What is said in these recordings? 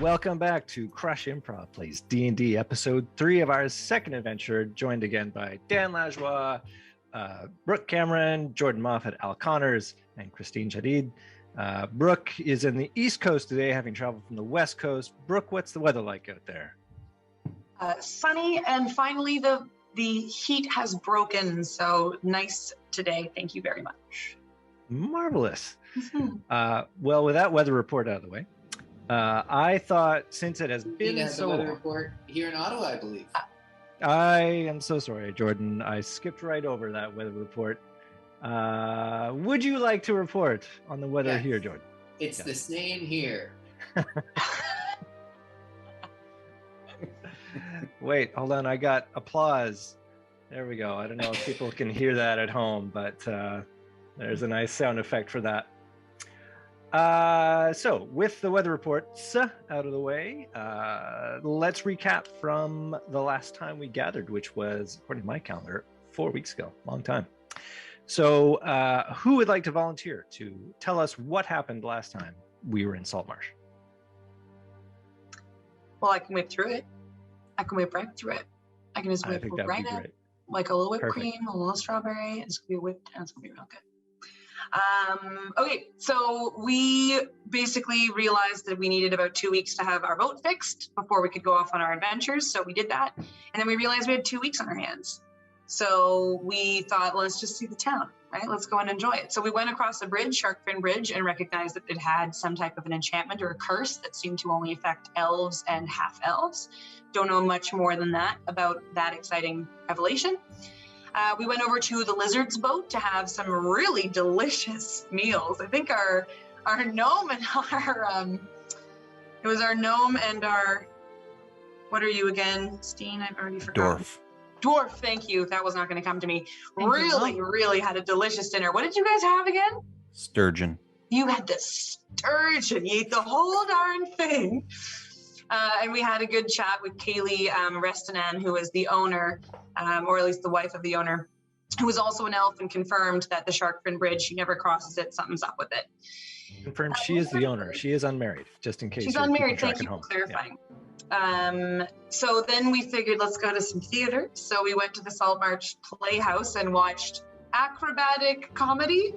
welcome back to Crush Improv Plays D&D episode 3 of our second adventure, joined again by Dan Lajoie, Brooke Cameron, Jordan Moffat, Al Connors, and Christine Jadid. Brooke is in the East Coast today, having traveled from the West Coast. Brooke, what's the weather like out there? Sunny, and finally the heat has broken, so nice today. Thank you very much. Marvelous. Well, with that weather report out of the way, I thought since it has been so long, weather report here in Ottawa, I believe. I am so sorry, Jordan. I skipped right over that weather report. Would you like to report on the weather here, Jordan? It's the same here. Wait, hold on. I got applause. There we go. I don't know if people can hear that at home, but there's a nice sound effect for that. So with the weather reports out of the way, let's recap from the last time we gathered, which was, according to my calendar, 4 weeks ago. Long time. So who would like to volunteer to tell us what happened last time we were in Saltmarsh? Well, I can whip through it. I can whip right through it. I can just whip right up, like a little whipped cream, a little strawberry. It's gonna be whipped and it's gonna be real good. Okay, so we basically realized that we needed about 2 weeks to have our boat fixed before we could go off on our adventures. So we did that. And then we realized we had 2 weeks on our hands. So we thought, let's just see the town, right? Let's go and enjoy it. So we went across the bridge, Sharkfin Bridge, and recognized that it had some type of an enchantment or a curse that seemed to only affect elves and half-elves. Don't know much more than that about that exciting revelation. We went over to the Lizard's boat to have some really delicious meals. I think our gnome and our, it was our gnome and our, what are you again, Steen? I've already forgotten. Dwarf, thank you. That was not going to come to me. Really had a delicious dinner. What did you guys have again? Sturgeon. You had the sturgeon. You ate the whole darn thing. And we had a good chat with Kaylee Restanan, who is the owner, or at least the wife of the owner, who was also an elf and confirmed that the Sharkfin Bridge, she never crosses it, something's up with it. Confirmed she is the owner. She is unmarried, just in case. She's unmarried, thank you for clarifying. Yeah. So then we figured, let's go to some theater. So we went to the Saltmarsh Playhouse and watched acrobatic comedy.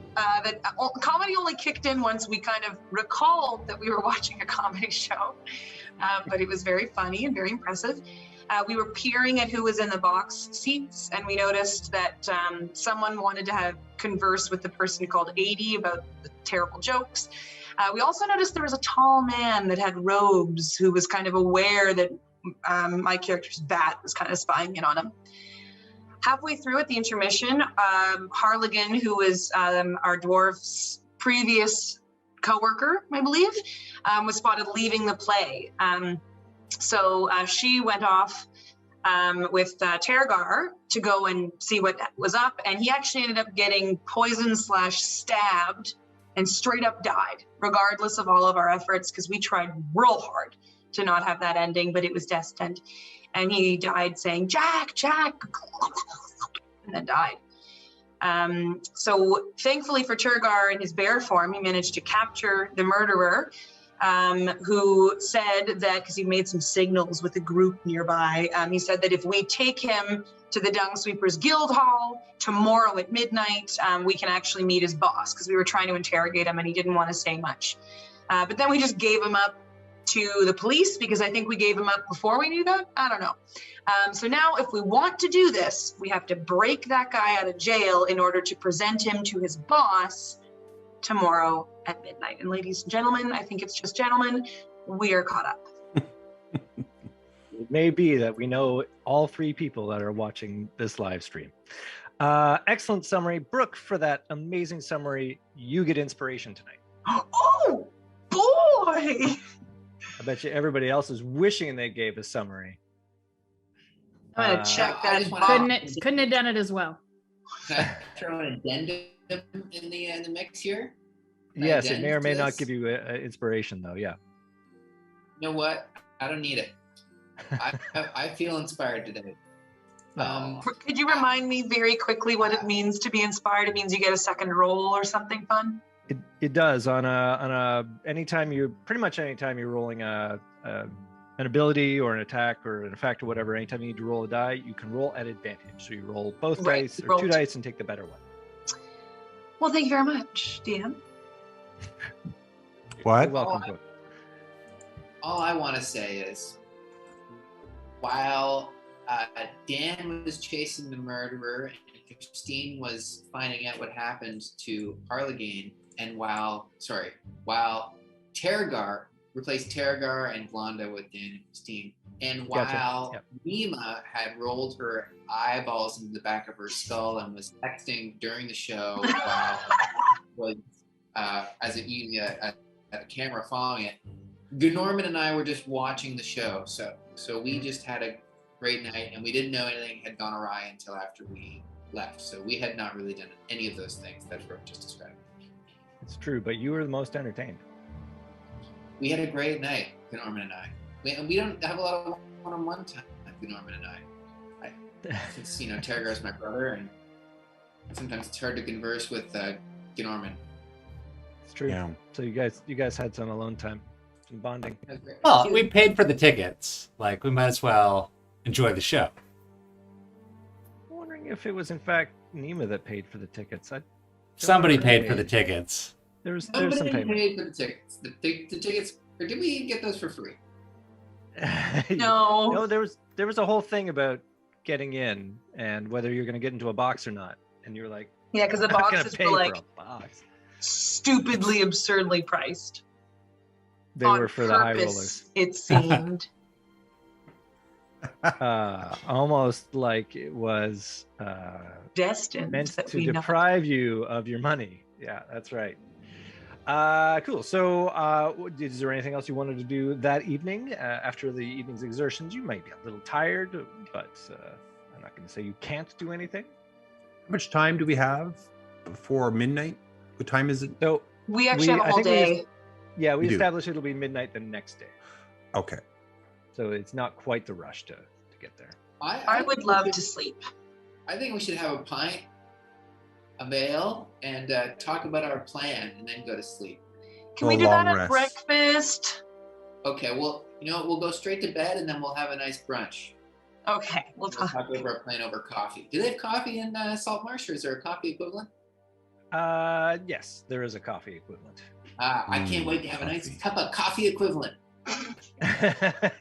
Comedy only kicked in once we kind of recalled that we were watching a comedy show. But it was very funny and very impressive. We were peering at who was in the box seats, and we noticed that someone wanted to converse with the person called 80 about the terrible jokes. We also noticed there was a tall man that had robes who was kind of aware that my character's bat was kind of spying in on him. Halfway through at the intermission, Harligan, who was our dwarf's previous co-worker, I believe, was spotted leaving the play. So she went off with Tergar to go and see what was up, and he actually ended up getting poisoned/stabbed and straight up died, regardless of all of our efforts, because we tried real hard to not have that ending, but it was destined. And he died saying, Jack, and then died. So thankfully for Tergar in his bear form, he managed to capture the murderer, who said that, because he made some signals with a group nearby, he said that if we take him to the Dung Sweepers Guild Hall tomorrow at midnight, we can actually meet his boss, because we were trying to interrogate him and he didn't want to say much. But then we just gave him up to the police, because I think we gave him up before we knew that. I don't know. So now if we want to do this, we have to break that guy out of jail in order to present him to his boss tomorrow at midnight. And ladies and gentlemen, I think it's just gentlemen, we are caught up. It may be that we know all three people that are watching this live stream. Excellent summary. Brooke, for that amazing summary, you get inspiration tonight. Oh, boy! I bet you everybody else is wishing they gave a summary. I'm gonna check that. Couldn't have done it as well. Throw an addendum in the mix here. Yes, it may or may not give you inspiration, though. Yeah. You know what? I don't need it. I feel inspired today. Could you remind me very quickly what it means to be inspired? It means you get a second roll or something fun. It does on a anytime you're rolling a an ability or an attack or an effect or whatever, anytime you need to roll a die, you can roll at advantage. So you roll both dice or two dice and take the better one. Well, thank you very much, DM. What? You're welcome. All I want to say is, while Dan was chasing the murderer and Christine was finding out what happened to Harlegain, and while Terragar replaced Terragar and Blonda with Dan and Christine, and while Nima had rolled her eyeballs into the back of her skull and was texting during the show while as a camera following it, Norman and I were just watching the show. So we just had a great night, and we didn't know anything had gone awry until after we left. So we had not really done any of those things that Brooke just described. It's true, but you were the most entertained. We had a great night, Norman and I. We don't have a lot of one-on-one time, Norman and I. Since Terragar's my brother, and sometimes it's hard to converse with Norman. It's true. Yeah. So you guys had some alone time, some bonding. Well, we paid for the tickets. Like, we might as well enjoy the show. I'm wondering if it was in fact Nima that paid for the tickets. Somebody paid for the tickets. There's some payment. Paid for the tickets. The tickets, or did we get those for free? No. No, there was a whole thing about getting in and whether you're going to get into a box or not, and you were like, yeah, because the boxes were like stupidly, absurdly priced. They were for the high rollers. It seemed. Almost like it was destined, meant to deprive you of your money. Yeah, that's right. Cool. So is there anything else you wanted to do that evening? After the evening's exertions, you might be a little tired, but I'm not going to say you can't do anything. How much time do we have before midnight? What time is it? So we actually have a whole day. We established it'll be midnight the next day. Okay. So it's not quite the rush to get there. I would love to sleep. I think we should have a pint, a meal, and talk about our plan, and then go to sleep. Can we do that at breakfast? Okay, well, we'll go straight to bed, and then we'll have a nice brunch. Okay, we'll talk over our plan over coffee. Do they have coffee in Salt Marsh, or is there a coffee equivalent? Yes, there is a coffee equivalent. I can't wait to have a nice cup of coffee equivalent.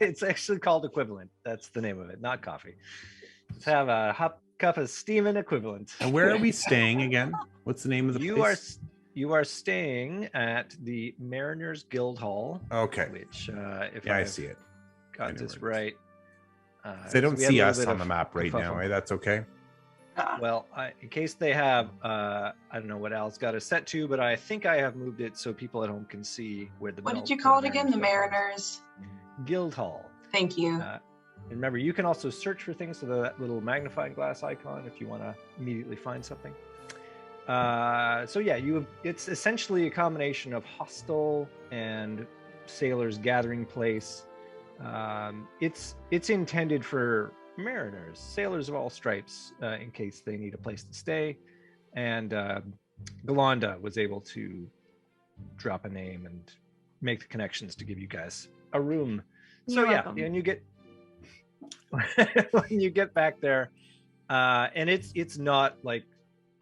It's actually called equivalent. That's the name of it, not coffee. Let's have a cup of steaming equivalent. And where are we staying again? What's the name of the place? You are staying at the Mariners Guild Hall. Okay. Which, if I see it. Got this right. They don't see us on the map right now. That's okay. Well, in case they have, I don't know what Al's got it set to, but I think I have moved it so people at home can see where the. What did you call it again? The Mariners Guild Hall. Thank you. And remember, you can also search for things with that little magnifying glass icon if you want to immediately find something. So yeah, it's essentially a combination of hostel and sailors' gathering place. It's intended for mariners, sailors of all stripes, in case they need a place to stay. And Galanda was able to drop a name and make the connections to give you guys a room. So and you get when you get back there, and it's not like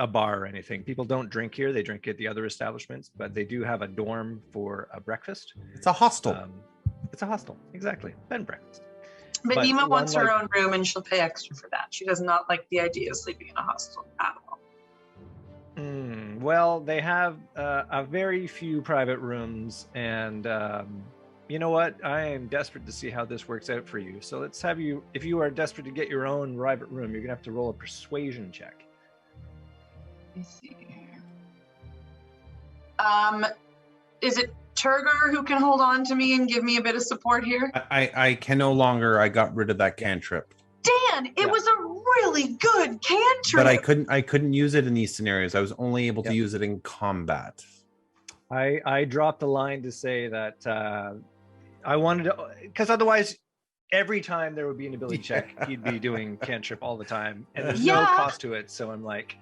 a bar or anything. People don't drink here; they drink at the other establishments. But they do have a dorm for a breakfast. It's a hostel. It's a hostel, exactly. Bed and breakfast. But Nima wants her own room, and she'll pay extra for that. She does not like the idea of sleeping in a hostel at all. Well, they have a very few private rooms, and you know what? I am desperate to see how this works out for you. So let's have you, if you are desperate to get your own private room, you're gonna have to roll a persuasion check. Let me see here. Is it Turgar who can hold on to me and give me a bit of support here? I can no longer. I got rid of that cantrip. Dan, it was a really good cantrip. But I couldn't use it in these scenarios. I was only able to use it in combat. I dropped a line to say that I wanted to, because otherwise every time there would be an ability check, he'd be doing cantrip all the time, and there's no cost to it. So I'm like,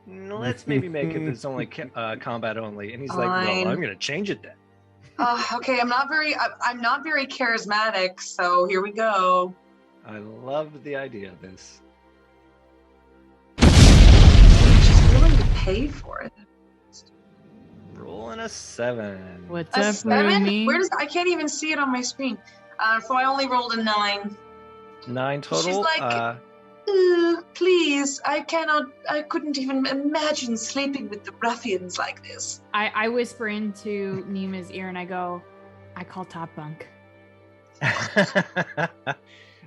let's maybe make it that it's only combat only. And he's like, well, I'm going to change it then. Okay, I'm not very charismatic, so here we go. I love the idea of this. She's willing to pay for it. Rolling a 7. What's A up, 7? Rumi? I can't even see it on my screen. So I only rolled a 9. 9 total. She's like, please, I couldn't even imagine sleeping with the ruffians like this. I whisper into Nima's ear and I go, I call top bunk.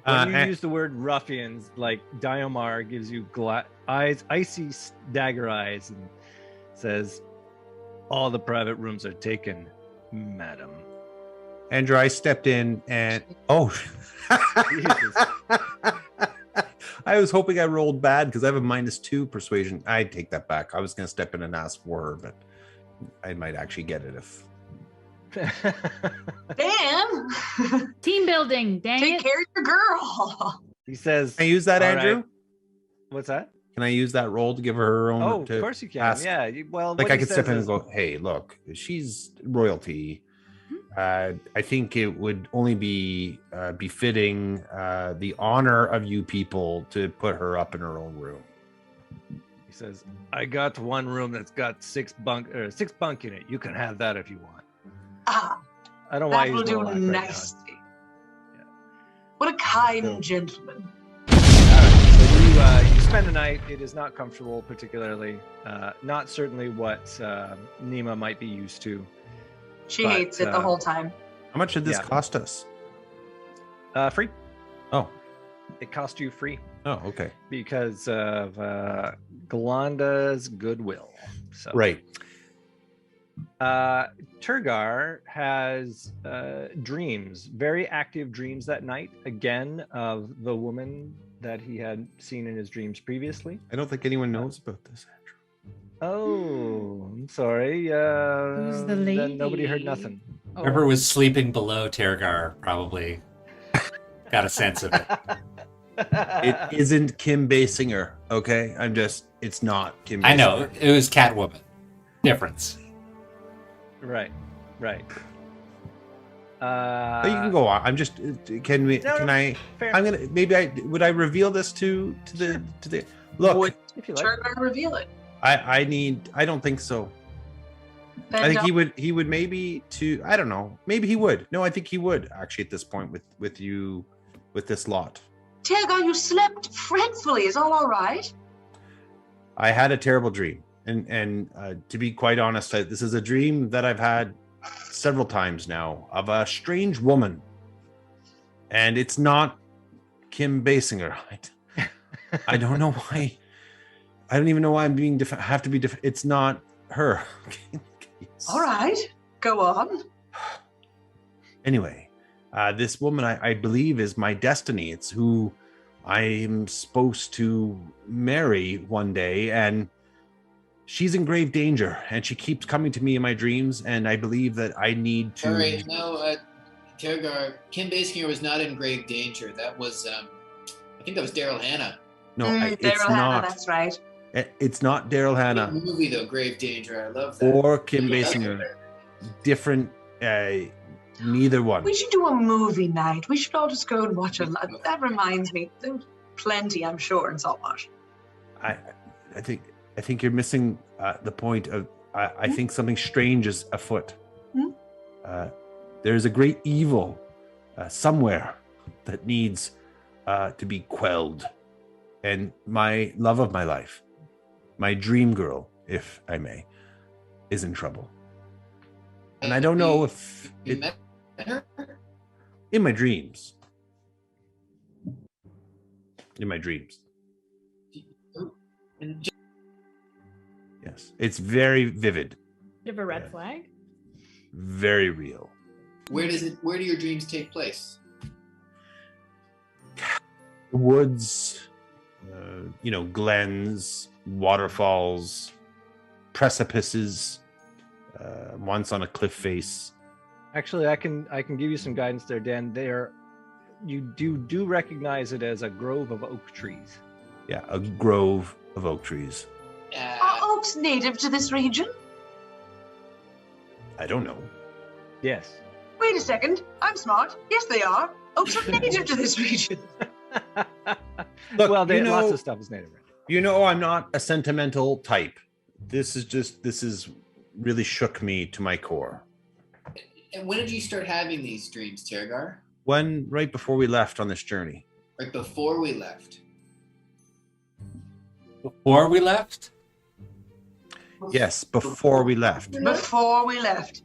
When you use the word ruffians, like Diomar gives you icy dagger eyes, and says, "All the private rooms are taken, madam." Andrew, I stepped in and Jesus. I was hoping I rolled bad because I have a -2 persuasion. I take that back. I was going to step in and ask for her, but I might actually get it if. Dan, Team building, dang take it. care of your girl. He says, Can I use that, "All Andrew? right." What's that? Can I use that roll to give her own? Oh, to of course you can. ask? Yeah. Well, Like what I he could step says in and is- go, "Hey, look, she's royalty. I think it would only be befitting the honor of you people to put her up in her own room." He says, "I got one room that's got 6 bunk in it. You can have that if you want." I don't know why That he's will do doing that right nicely. Yeah. What a kind So- gentleman. now. All right, so you spend the night. It is not comfortable, particularly. Not certainly what Nima might be used to. She But, hates it the whole time. How much did this Yeah. cost us? Free. Oh, It cost you free oh, okay, because of Glanda's goodwill. So right. Turgar has dreams, very active dreams that night, again, of the woman that he had seen in his dreams previously. I don't think anyone knows about this, Andrew. Oh, I'm sorry. Who's the lady? Then nobody heard nothing. Oh. Whoever was sleeping below Tergar probably got a sense of it. It isn't Kim Basinger, okay? It's not Kim Basinger. I know, it was Catwoman. Difference. Right. Oh, you can go on. I'm just. Can we? No, can no, I? fair. I'm gonna. Maybe I would. I reveal this to the. Look. Would If you like. Turgar reveal it? I need. I don't think so. Then I think don't- he would. He would maybe to. I don't know. Maybe he would. No, I think he would actually at this point with you, with this lot. Turgar, you slept fretfully. Is all right? I had a terrible dream, and to be quite honest, this is a dream that I've had several times now of a strange woman, and it's not Kim Basinger. I don't know why. I don't even know why I'm being have to be. It's not her. All right. Go on. Anyway, this woman I believe is my destiny. It's who I'm supposed to marry one day, and she's in grave danger, and she keeps coming to me in my dreams, and I believe that I need to. Sorry, no, Tergar, Kim Basinger was not in grave danger. That was, I think that was Daryl Hannah. No, it's Daryl Hannah, not. that's right. It's not Daryl Good Hannah movie though, Grave Danger. I love that. or Kim Basinger. Different. Neither one. We should do a movie night. We should all just go and watch a lot. That reminds me. There's plenty, I'm sure, in Saltmarsh. I think you're missing the point of. I think something strange is afoot. Hmm? There's a great evil somewhere that needs to be quelled, and my love of my life, my dream girl, if I may, is in trouble. And I don't know if You it, met her? in my dreams. In my dreams. And Yes. It's very vivid, Bit of a red flag. very real. where do your dreams take place? Woods, glens, waterfalls, precipices, once on a cliff face. Actually, I can give you some guidance there, Dan. You do recognize it as a grove of oak trees. Yeah, a grove of oak trees. Are oaks native to this region? I don't know. Yes. Wait a second. I'm smart. Yes, they are. Oaks are native to this region. Look, well, you know, lots of stuff is native. You know, I'm not a sentimental type. This is really shook me to my core. And when did you start having these dreams, Tergar? When, right before we left on this journey. Right before we left. Before we left? Yes, before we left. Before we left.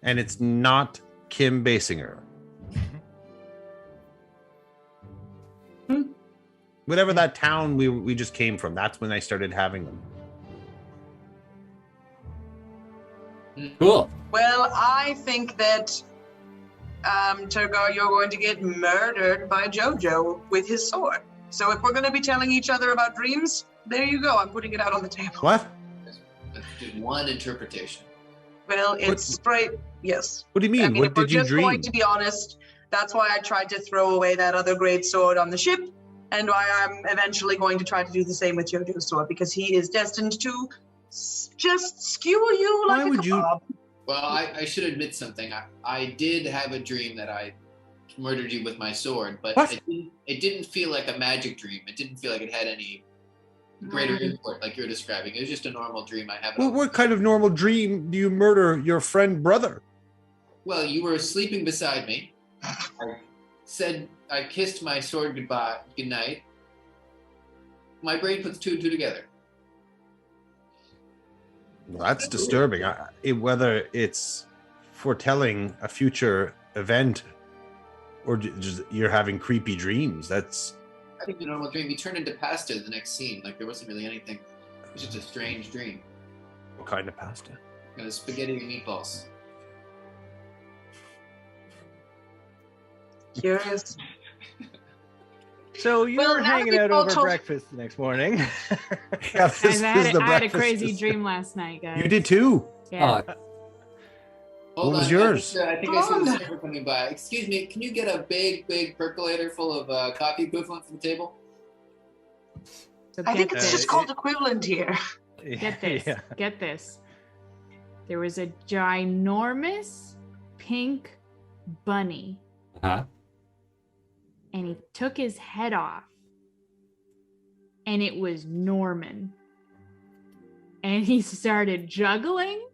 And it's not Kim Basinger. Whatever that town we just came from, that's when I started having them. Cool. Well, I think that, Tergar, you're going to get murdered by Jojo with his sword. So if we're going to be telling each other about dreams, there you go. I'm putting it out on the table. What? That's just one interpretation. Well, it's right. Yes. What do you mean? I mean, What if we're did you just dream? going to be honest, that's why I tried to throw away that other great sword on the ship, and why I'm eventually going to try to do the same with Jojo's sword, because he is destined to just skewer you like Why a would you- kebab. Well, I should admit something. I did have a dream that I murdered you with my sword, but What? it didn't feel like a magic dream. It didn't feel like it had any greater import like you're describing. It was just a normal dream I have. Well, what kind of normal dream do you murder your friend brother? Well, you were sleeping beside me. I kissed my sword goodnight. My brain puts two and two together. Well, that's disturbing. Whether it's foretelling a future event or just you're having creepy dreams, that's... I think the normal dream. You turned into pasta the next scene. Like there wasn't really anything. It was just a strange dream. What kind of pasta? It was spaghetti and meatballs. Curious. So you Well, were now hanging that out we've all over told- breakfast the next morning. Yeah, Guys, I had a crazy dream last night, guys. You did too. Yeah. Hold What was on, yours? I think I see the server coming by. Excuse me, can you get a big percolator full of coffee equivalent from the table? So I think get it's this. just called equivalent here. Get this. Yeah. Get this. There was a ginormous pink bunny, Huh? and he took his head off, and it was Norman. And he started juggling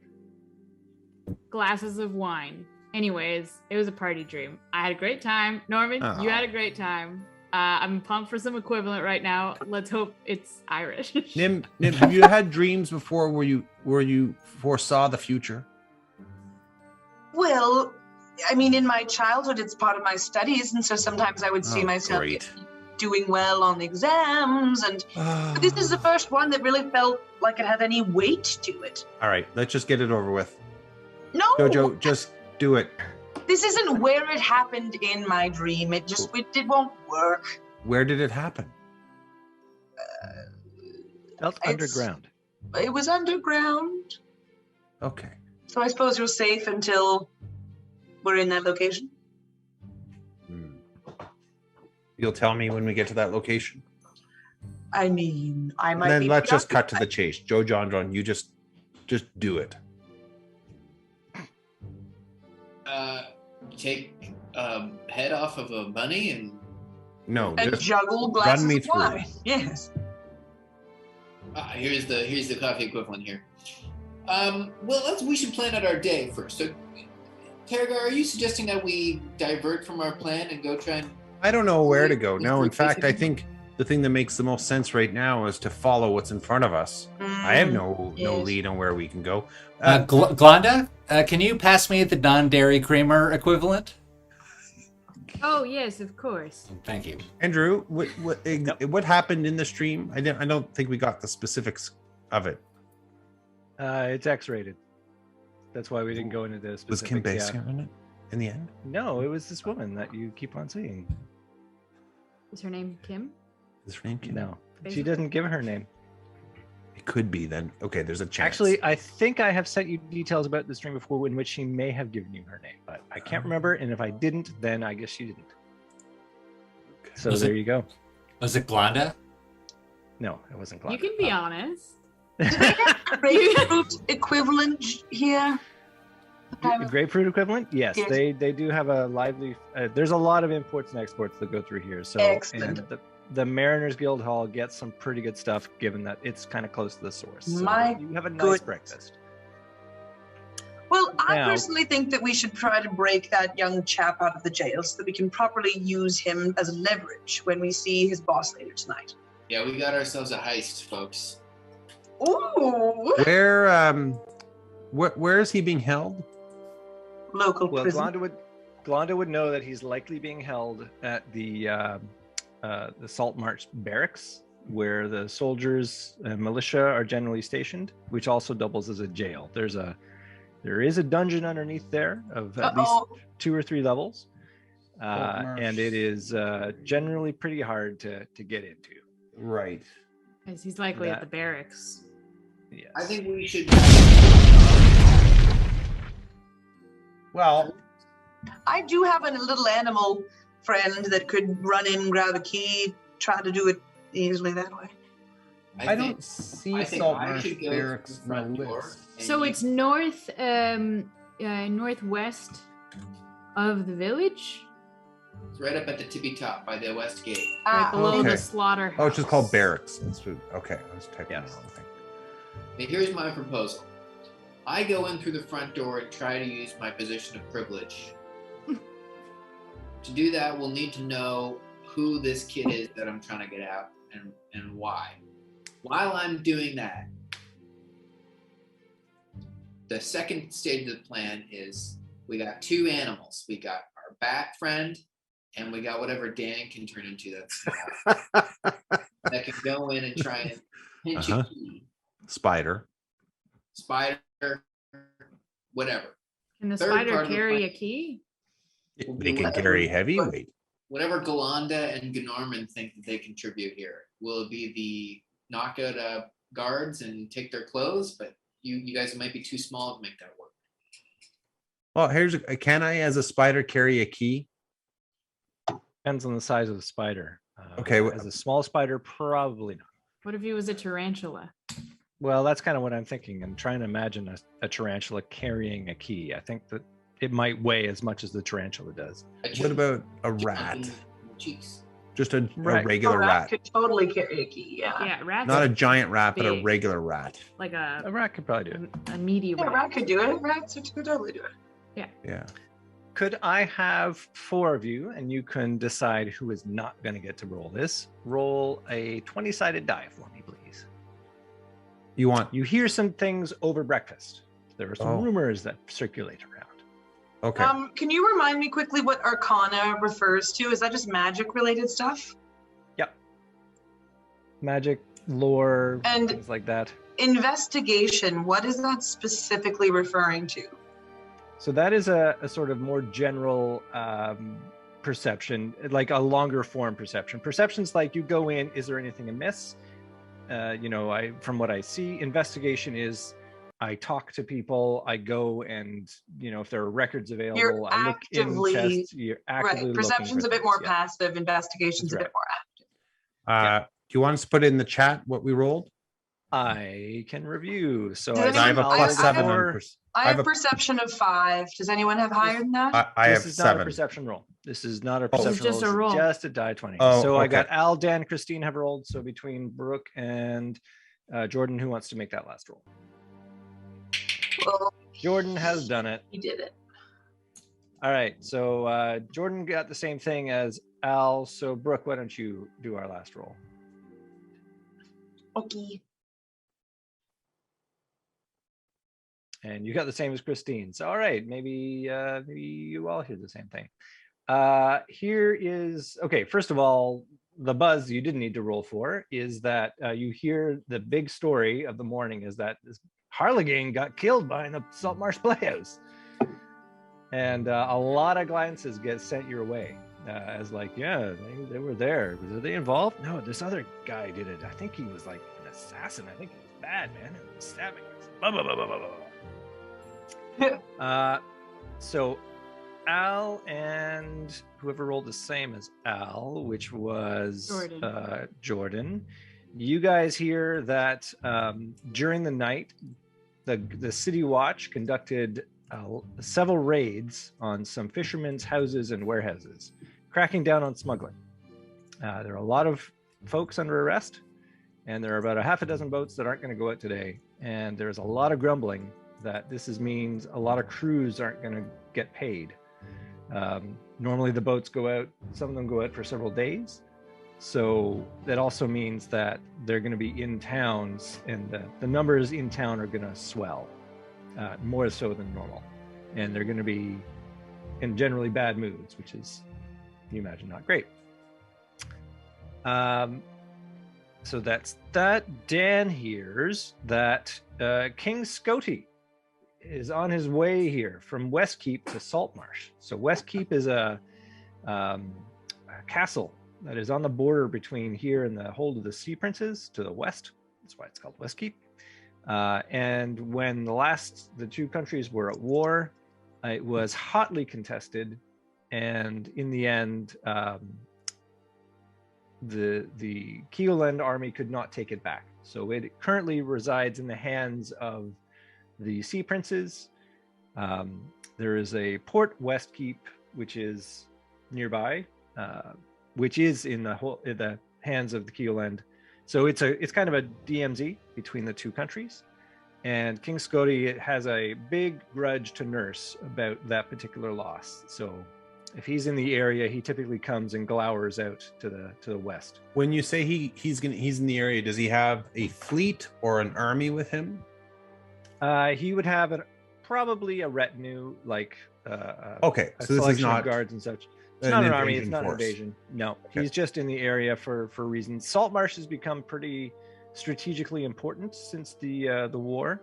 glasses of wine. Anyways, it was a party dream. I had a great time. Norman, Oh. you had a great time. I'm pumped for some equivalent right now. Let's hope it's Irish. Nim, have you had dreams before where you foresaw the future? Well, I mean, in my childhood, it's part of my studies, and so sometimes I would see Oh, myself great. doing well on the exams, and but this is the first one that really felt like it had any weight to it. All right, let's just get it over with. No, Jojo, just do it. this isn't where it happened in my dream. It won't work. Where did it happen? Felt It's- underground. It was underground, Okay. so I suppose you're safe until we're in that location. Hmm. You'll tell me when we get to that location. I mean, I might Then be let's just cut to the preoccupied. chase. Joe John, you just do it. Take head off of a bunny and No, And just juggle glasses me of through. wine. Yes. here's the coffee equivalent here. Well, we should plan out our day first. So, Tergar, are you suggesting that we divert from our plan and go try and? I don't know where to go. Is No, there in fact, I basically- think the thing that makes the most sense right now is to follow what's in front of us. I have no yes. lead on where we can go. Glonda, can you pass me the non-dairy creamer equivalent? Oh yes, of course. Thank you. Andrew, what happened in the stream? I don't think we got the specifics of it. It's X-rated. That's why we didn't go into the specifics. Was Kim yeah. Basinger in it in the end? No, it was this woman that you keep on seeing. Is her name Kim? Is her name Kim? No, she Basically. doesn't give her name. It could be then. Okay, there's a chance. Actually, I think I have sent you details about the stream before in which she may have given you her name, but I can't remember. And if I didn't, then I guess she didn't. So Was there it- you go. Was it Glonda? No, it wasn't You Claudia. can be honest. Grapefruit equivalent here. Grapefruit equivalent? Yes, Yes. they do have a lively. There's a lot of imports and exports that go through here. So, Excellent. and the Mariners Guild Hall gets some pretty good stuff, given that it's kind of close to the source. So My you have a nice goodness. breakfast. Well, I Now- personally think that we should try to break that young chap out of the jail so that we can properly use him as leverage when we see his boss later tonight. Yeah, we got ourselves a heist, folks. Ooh, Where is he being held? local Well, prison. Glonda would know that he's likely being held at the Salt March barracks, where the soldiers and militia are generally stationed, which also doubles as a jail. There is a dungeon underneath there of at least 2 or 3 levels, and it is generally pretty hard to get into. Right. Because he's likely at the barracks. Yes. I think we should. Well, I do have a little animal friend that could run in, grab a key, try to do it easily that way. I don't see I think Salt I Marsh should go Barracks to the front on the door. list. and So you- it's northwest of the village, It's right up at the tippy top by the west gate. right below Okay. the slaughterhouse. Oh, it's just called barracks. Okay, I was typing Yes. the wrong thing. Now, here's my proposal. I go in through the front door and try to use my position of privilege. To do that, we'll need to know who this kid is that I'm trying to get out and why. While I'm doing that, the second stage of the plan is we got 2 animals. We got our bat friend, and we got whatever Dan can turn into that's that can go in and try and pinch a key. Spider. Spider, whatever. Can the Third spider part of the carry plan. a key? They can carry heavyweight. Whatever Galanda and Gnorman think that they contribute here. Will it be the knockout guards and take their clothes? But you guys might be too small to make that work. Well, can I, as a spider, carry a key? Depends on the size of the spider. Okay, As a small spider, probably not. What if he was a tarantula? Well, that's kind of what I'm thinking. I'm trying to imagine a tarantula carrying a key. I think that it might weigh as much as the tarantula does. What about a Just rat? in the cheeks. Just a Right. regular A rat. could totally carry a key, yeah. Yeah, rats. Not a giant rat, but a big. regular rat. Like A rat could probably do it. a meaty Yeah, rat. rat could do it. Rats could totally do it. Yeah. Could I have 4 of you, and you can decide who is not going to get to roll this? Roll a 20-sided die for me, please. You want? You hear some things over breakfast. There are some rumors that circulate around. Okay. Can you remind me quickly what Arcana refers to? Is that just magic related stuff? Yep. Magic, lore, And- things like that. Investigation, what is that specifically referring to? So that is a sort of more general perception, like a longer form perception. Perception's like you go in, is there anything amiss? From what I see, investigation is I talk to people, I go and, if there are records available, You're I look actively- in chests, you're actively Right. looking Perception's for a bit things, more yeah. passive, investigation's That's a bit more active. Do you want us to put in the chat what we rolled? I can review. So Does I have a anyone- plus I have 7 more- on I I have have a- perception of 5. Does anyone have higher than that? I this have is not a 7. perception roll. This is not a Oh. perception This is just roll. a roll. Just a die 20. Oh, So I okay. got Al, Dan, Christine have rolled. So between Brooke and Jordan, who wants to make that last roll? Well, Jordan has done it. he did it. All right. So Jordan got the same thing as Al. So Brooke, why don't you do our last roll? Okay. And you got the same as Christine. So all right, maybe you all hear the same thing. Here is okay. First of all, the buzz you didn't need to roll for is that you hear the big story of the morning is that this Harlequin got killed behind the Salt Marsh Playhouse, and a lot of glances get sent your way as like, yeah, they were there. Were they involved? No, this other guy did it. I think he was like an assassin. I think he was bad, man. He was stabbing us. Blah, blah, blah, blah, blah, blah. So Al and whoever rolled the same as Al, which was Jordan, you guys hear that during the night, the City Watch conducted several raids on some fishermen's houses and warehouses, cracking down on smuggling. There are a lot of folks under arrest, and there are about a half a dozen boats that aren't going to go out today. And there's a lot of grumbling that means a lot of crews aren't going to get paid. Normally the boats go out, some of them go out for several days. So that also means that they're going to be in towns, and the numbers in town are going to swell, more so than normal. And they're going to be in generally bad moods, which is, you imagine, not great. So that's that. Dan hears that King Scotty is on his way here from Westkeep to Saltmarsh. So Westkeep is a castle that is on the border between here and the Hold of the Sea Princes to the west. That's why it's called Westkeep. And when the two countries were at war, it was hotly contested, and in the end, the Keoland army could not take it back. So it currently resides in the hands of the Sea Princes. There is a Port Westkeep, which is nearby, which is in the hands of the Keoland. So it's kind of a DMZ between the two countries. And King Scotty has a big grudge to nurse about that particular loss. So if he's in the area, he typically comes and glowers out to the west. When you say he's in the area, does he have a fleet or an army with him? He would have probably a retinue, like okay, so this is not guards and such. It's not an army. It's not an invasion. No, okay. He's just in the area for reasons. Saltmarsh has become pretty strategically important since the war.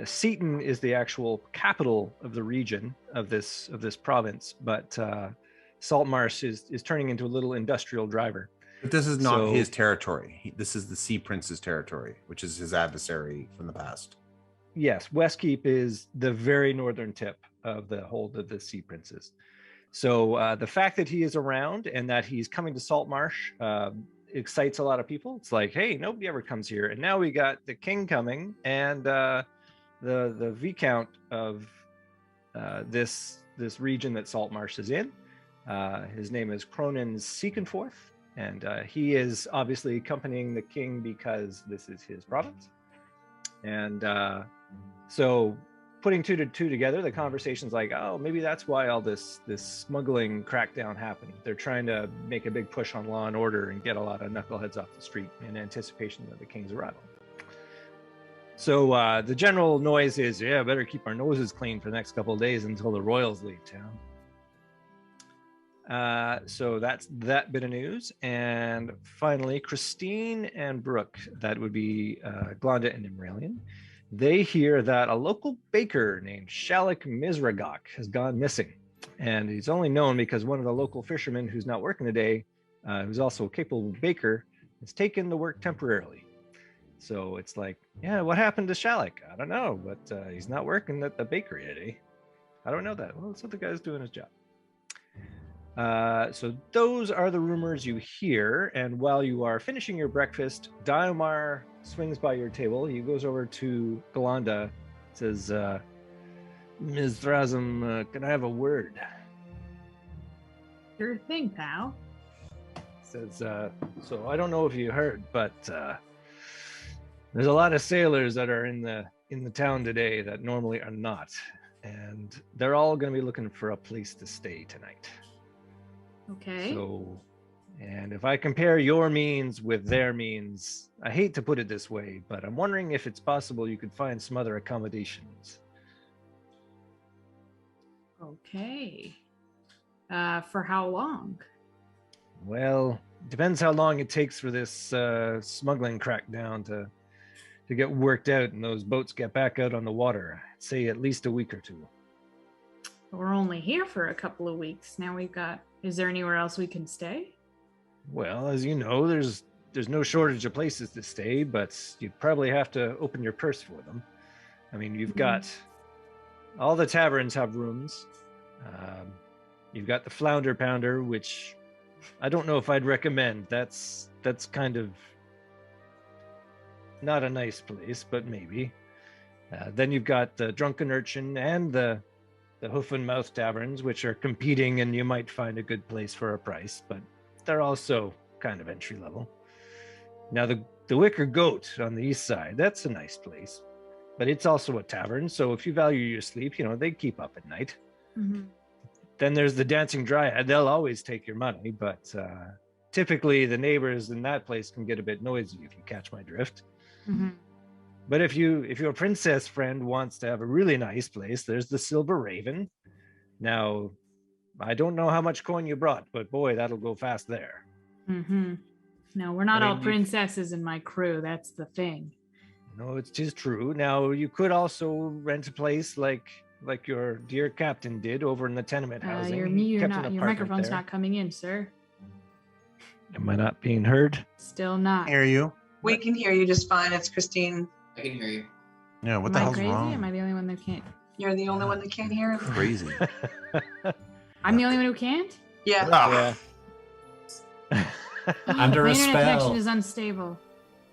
Seaton is the actual capital of the region of this province, but Saltmarsh is turning into a little industrial driver. But this is not his territory. This is the Sea Prince's territory, which is his adversary from the past. Yes, Westkeep is the very northern tip of the Hold of the Sea Princes. So the fact that he is around and that he's coming to Saltmarsh excites a lot of people. It's like, hey, nobody ever comes here, and now we got the king coming, and the Viscount of this region that Saltmarsh is in. His name is Cronin Seekenforth, and he is obviously accompanying the king because this is his province. And so putting two together, the conversation's like, oh, maybe that's why all this smuggling crackdown happened. They're trying to make a big push on law and order and get a lot of knuckleheads off the street in anticipation of the king's arrival. So the general noise is, yeah, better keep our noses clean for the next couple of days until the royals leave town. So that's that bit of news. And finally, Christine and Brooke, that would be Glonda and Imralian, they hear that a local baker named Shalik Mizragok has gone missing. And he's only known because one of the local fishermen who's not working today, who's also a capable baker, is taken to work temporarily. So it's like, yeah, what happened to Shalik? I don't know, but he's not working at the bakery today. I don't know that. Well, that's what the guy's doing his job. So those are the rumors you hear. And while you are finishing your breakfast, Diomar swings by your table. He goes over to Galanda, says, Ms. Thrasm, can I have a word? Sure thing, pal. Says, so I don't know if you heard, but there's a lot of sailors that are in the town today that normally are not. And they're all going to be looking for a place to stay tonight. Okay. So, and if I compare your means with their means, I hate to put it this way, but I'm wondering if it's possible you could find some other accommodations. Okay. For how long? Well, depends how long it takes for this smuggling crackdown to get worked out and those boats get back out on the water. I'd say at least a week or two. We're only here for a couple of weeks. Now is there anywhere else we can stay? Well, as you know, there's no shortage of places to stay, but you'd probably have to open your purse for them. I mean, you've got all the taverns have rooms. You've got the Flounder Pounder, which I don't know if I'd recommend. That's kind of not a nice place, but maybe. Then you've got the Drunken Urchin and the Hoof and Mouth taverns, which are competing, and you might find a good place for a price, but they're also kind of entry level. Now, the Wicker Goat on the east side, that's a nice place, but it's also a tavern. So if you value your sleep, they keep up at night. Mm-hmm. Then there's the Dancing Dryad. They'll always take your money, but typically the neighbors in that place can get a bit noisy, if you catch my drift. Mm-hmm. But if your princess friend wants to have a really nice place, there's the Silver Raven. Now, I don't know how much coin you brought, but boy, that'll go fast there. Mm-hmm. No, we're not all princesses in my crew. That's the thing. No, it is true. Now, you could also rent a place like your dear captain did over in the tenement housing. Your microphone's not coming in, sir. Am I not being heard? Still not. Hear you? We can hear you just fine. It's Christine. I can hear you. Yeah, what the hell's crazy? wrong? Am I the only one that can't? You're the only one that can't hear him. Crazy. I'm the only one who can't? Yeah. Under My a internet spell. connection is unstable.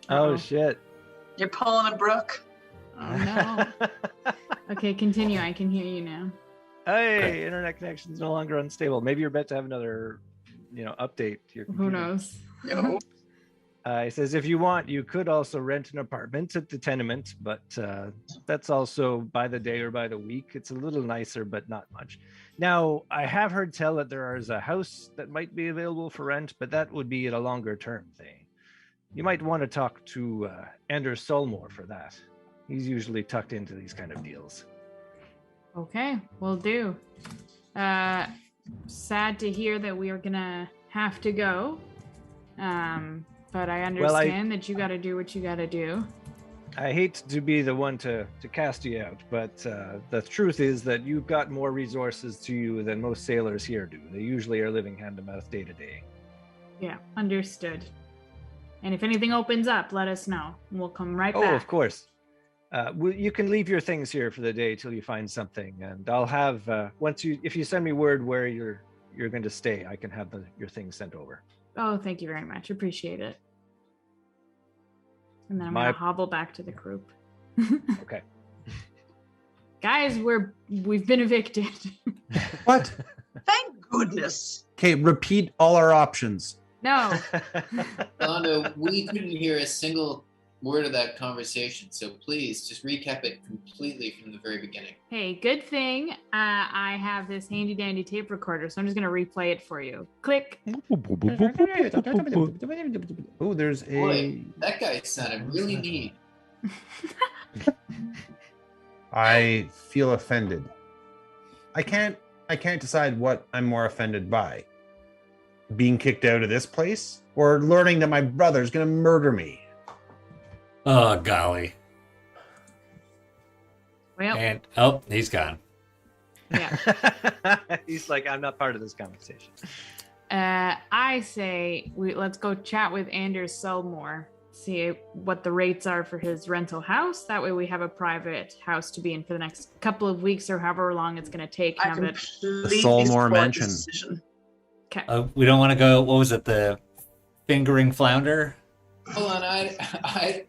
Oh, shit. You're pulling a Brooke. Oh, no. Okay, continue. I can hear you now. Hey, internet connection's no longer unstable. Maybe you're about to have another, update to your computer. Who knows? No. It says, if you want, you could also rent an apartment at the tenement, but that's also by the day or by the week. It's a little nicer, but not much. Now, I have heard tell that there is a house that might be available for rent, but that would be at a longer term thing. You might want to talk to Anders Solmore for that. He's usually tucked into these kind of deals. Okay, will do. Sad to hear that we are gonna have to go. But I understand that you got to do what you got to do. I hate to be the one to cast you out, but the truth is that you've got more resources to you than most sailors here do. They usually are living hand to mouth day to day. Yeah, understood. And if anything opens up, let us know. We'll come right back. Oh, of course. You can leave your things here for the day till you find something, and I'll have if you send me word where you're going to stay, I can have your things sent over. Oh, thank you very much. Appreciate it. And then I'm gonna hobble back to the group. Okay. Guys, we've been evicted. What? Thank goodness. Okay, repeat all our options. No. Londo, we couldn't hear a single word of that conversation, so please just recap it completely from the very beginning. Hey, good thing I have this handy dandy tape recorder, so I'm just gonna replay it for you. Click. Oh, there's a. Boy, that guy sounded really mean. I feel offended. I can't decide what I'm more offended by. Being kicked out of this place or learning that my brother's gonna murder me. Oh, golly. Well, And, he's gone. yeah. He's like, I'm not part of this conversation. I say let's go chat with Anders Selmore, see what the rates are for his rental house. That way we have a private house to be in for the next couple of weeks or however long it's going to take. I Now that completely Solmore support Mansion. this decision. okay. We don't want to go, what was it, the fingering flounder? Hold on, I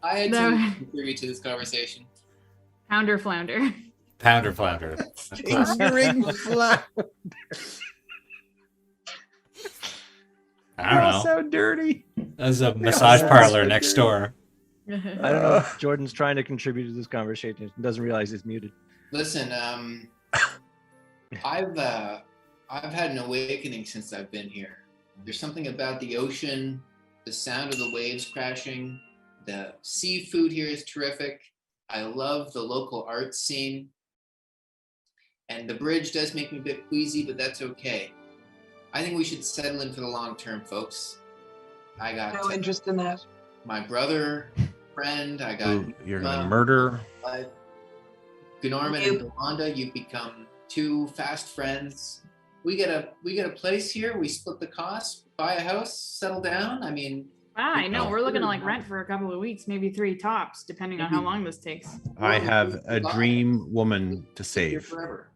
had No. to contribute to this conversation. Pounder Flounder. Pounder flounder. Fingering flower. I don't know. So dirty. There's a massage parlor so next dirty. door. I don't know if Jordan's trying to contribute to this conversation and doesn't realize he's muted. Listen, I've had an awakening since I've been here. There's something about the ocean, the sound of the waves crashing, the seafood here is terrific. I love the local art scene. And the bridge does make me a bit queasy, but that's okay. I think we should settle in for the long term, folks. I got No interest in that. my brother, friend, I got Ooh, you're gonna murder. Gnorman and Yolanda, you've become two fast friends. We get a place here, we split the cost, buy a house, settle down. I mean, I know. We're looking to rent for a couple of weeks, maybe 3 tops, depending on how long this takes. I have a dream woman to here save. forever.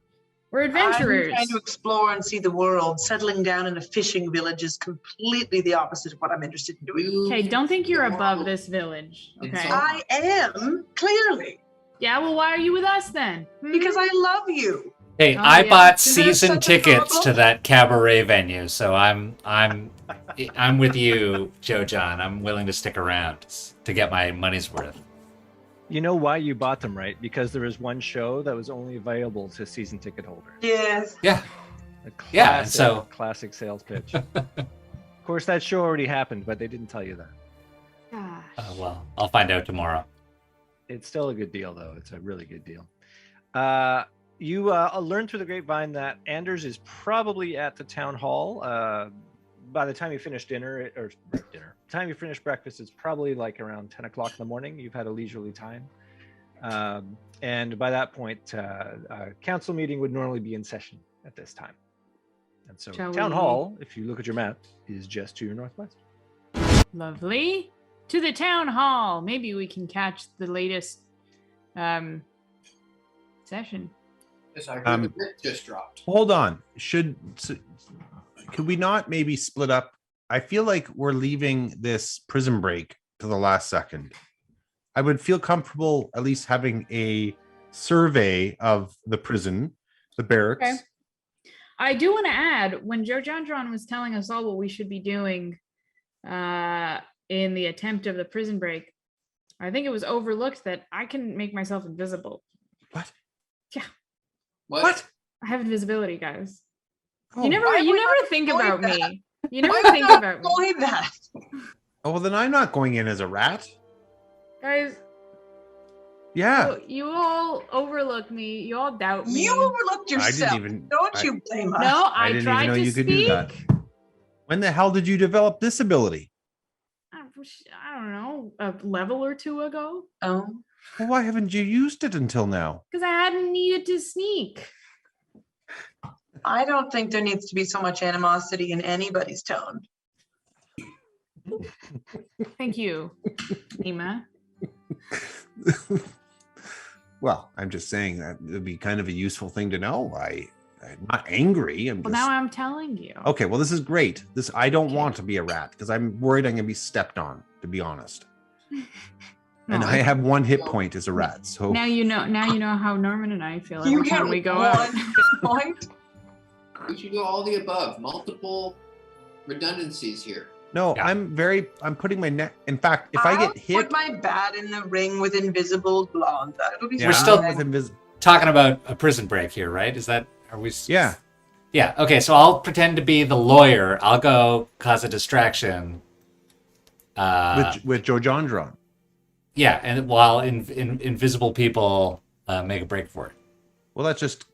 We're adventurers. I'm trying to explore and see the world. Settling down in a fishing village is completely the opposite of what I'm interested in doing. Okay, don't think you're above this village. Okay. I am, clearly. Yeah, well, why are you with us then? Because I love you. Hey, Oh, I yeah. bought Is that season such a tickets problem? to that cabaret venue, so I'm with you, Joe John. I'm willing to stick around to get my money's worth. You know why you bought them, right? Because there was one show that was only available to season ticket holders. Yes. Yeah. A classic, Yeah, and so- classic sales pitch. Of course, that show already happened, but they didn't tell you that. Gosh. Well, I'll find out tomorrow. It's still a good deal, though. It's a really good deal. You learned through the grapevine that Anders is probably at the town hall. By the time you finish time you finish breakfast, it's probably like around 10 o'clock in the morning. You've had a leisurely time. And by that point, a council meeting would normally be in session at this time. And so town hall, if you look at your map, is just to your northwest. Lovely. To the town hall. Maybe we can catch the latest session. Yes, I heard the bit just dropped. Hold on. Could we not maybe split up? I feel like we're leaving this prison break to the last second. I would feel comfortable at least having a survey of the prison, the barracks. Okay. I do want to add, when Joe Jandron was telling us all what we should be doing in the attempt of the prison break, I think it was overlooked that I can make myself invisible. What? Yeah. What? I have invisibility, guys. Oh. You never think about that? me. You never think about me. Avoid that. Oh, well, then I'm not going in as a rat. Guys, Yeah. you all overlook me. You all doubt me. You overlooked yourself. Don't you blame us. No, I I didn't tried even know to you could speak. do that. When the hell did you develop this ability? I don't know, a level or two ago. Oh. Well, why haven't you used it until now? Because I hadn't needed to sneak. I don't think there needs to be so much animosity in anybody's tone. Thank you, Nima. Well, I'm just saying that it would be kind of a useful thing to know. I'm not angry. I'm Well, just... now I'm telling you. Okay, well, this is great. I don't Okay. want to be a rat because I'm worried I'm going to be stepped on, to be honest. And No, I have one hit point as a rat, so... Now you know how Norman and I feel You every get time we go out. one point. We should do all the above. Multiple redundancies here. No, Yeah. I'm putting my neck... In fact, if I I'll get hit... put my bat in the ring with invisible blonde. That'll be Yeah, We're still- fine. Talking about a prison break here, right? Are we? Yeah. Yeah. Okay. So I'll pretend to be the lawyer. I'll go cause a distraction. With Joe Jandron. Yeah, and while invisible people make a break for it. Well, that's just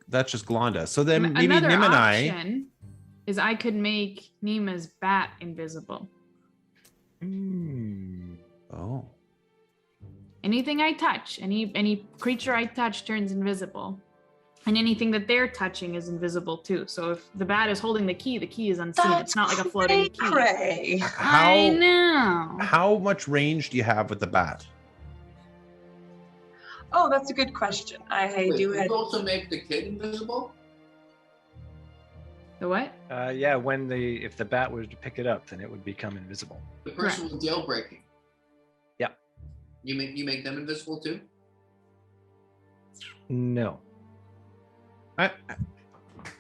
Glonda. So then maybe Another Nim and I... option is I could make Nima's bat invisible. Oh. Anything I touch, any creature I touch turns invisible. And anything that they're touching is invisible too. So if the bat is holding the key is unseen. That's it's not like a floating key. cray. I know. How much range do you have with the bat? Oh, that's a good question. I Wait, do could have. you also make the kid invisible? The what? Yeah, if the bat was to pick it up, then it would become invisible. The person was jailbreaking. Yeah. You make them invisible too? No.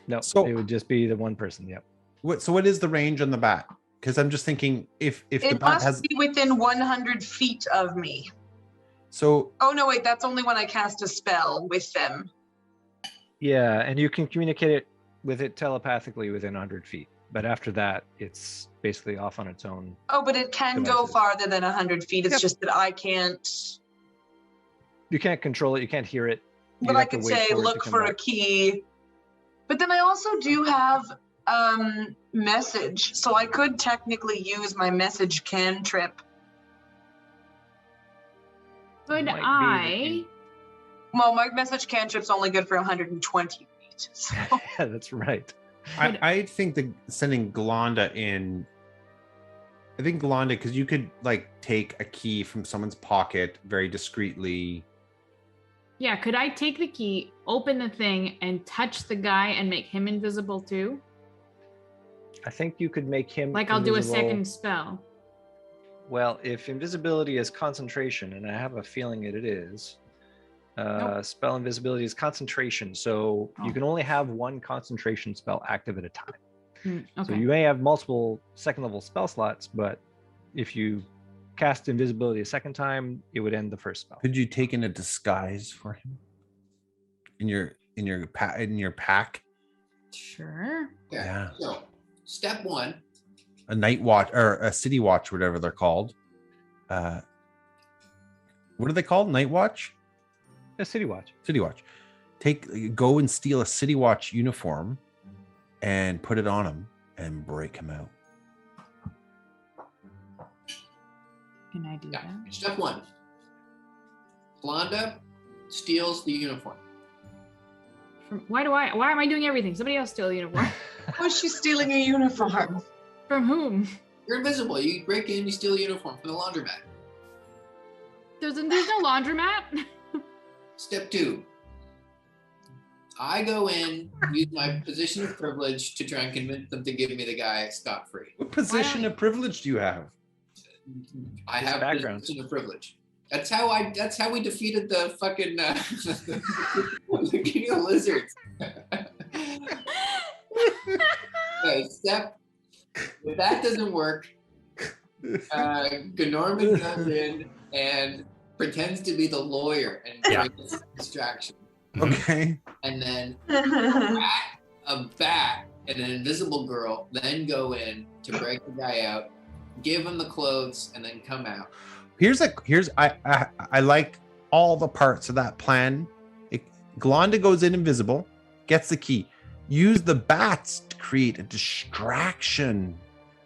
No, So- it would just be the one person. Yep. What is the range on the bat? Because I'm just thinking if the It bat must has... be within 100 feet of me. So Oh, no, wait, that's only when I cast a spell with them. Yeah, and you can communicate with it telepathically within 100 feet. But after that, it's basically off on its own. Oh, but it can go Devices. farther than 100 feet. It's Yep. just that I can't. You can't control it. You can't hear it. But You'd I have to could wait say, for it to look come for a back. key. But then I also do have message. So I could technically use my message cantrip. Could Might be I? Well, my message cantrip's only good for 120 feet. So. Yeah, that's right. I think that sending Glonda in... I think Glonda, because you could like take a key from someone's pocket very discreetly. Yeah, could I take the key, open the thing, and touch the guy and make him invisible too? I think you could make him Like I'll do a invisible. second spell. Well, if invisibility is concentration, and I have a feeling it is, Spell invisibility is concentration, so you can only have one concentration spell active at a time. So you may have multiple second level spell slots, but if you cast invisibility a second time, it would end the first spell. Could you take in a disguise for him in your pack? Sure. Yeah. So, step 1. A night watch or a city watch, whatever they're called. What are they called? Night watch? A city watch. City watch. Go and steal a city watch uniform and put it on him and break him out. Can I do that? Step 1. Blonda steals the uniform. Why am I doing everything? Somebody else steal the uniform. Why is she stealing a uniform? From whom? You're invisible. You break in, you steal a uniform from the laundromat. There's no laundromat. Step 2. I go in, use my position of privilege to try and convince them to give me the guy scot-free. What position of privilege do you have? I have background. Position of privilege. That's how we defeated the fucking the king of lizards. Okay, if that doesn't work, Gnorman comes in and pretends to be the lawyer and brings distraction. Okay. And then a bat and an invisible girl then go in to break the guy out, give him the clothes, and then come out. I like all the parts of that plan. Glonda goes in invisible, gets the key. Use the bats to create a distraction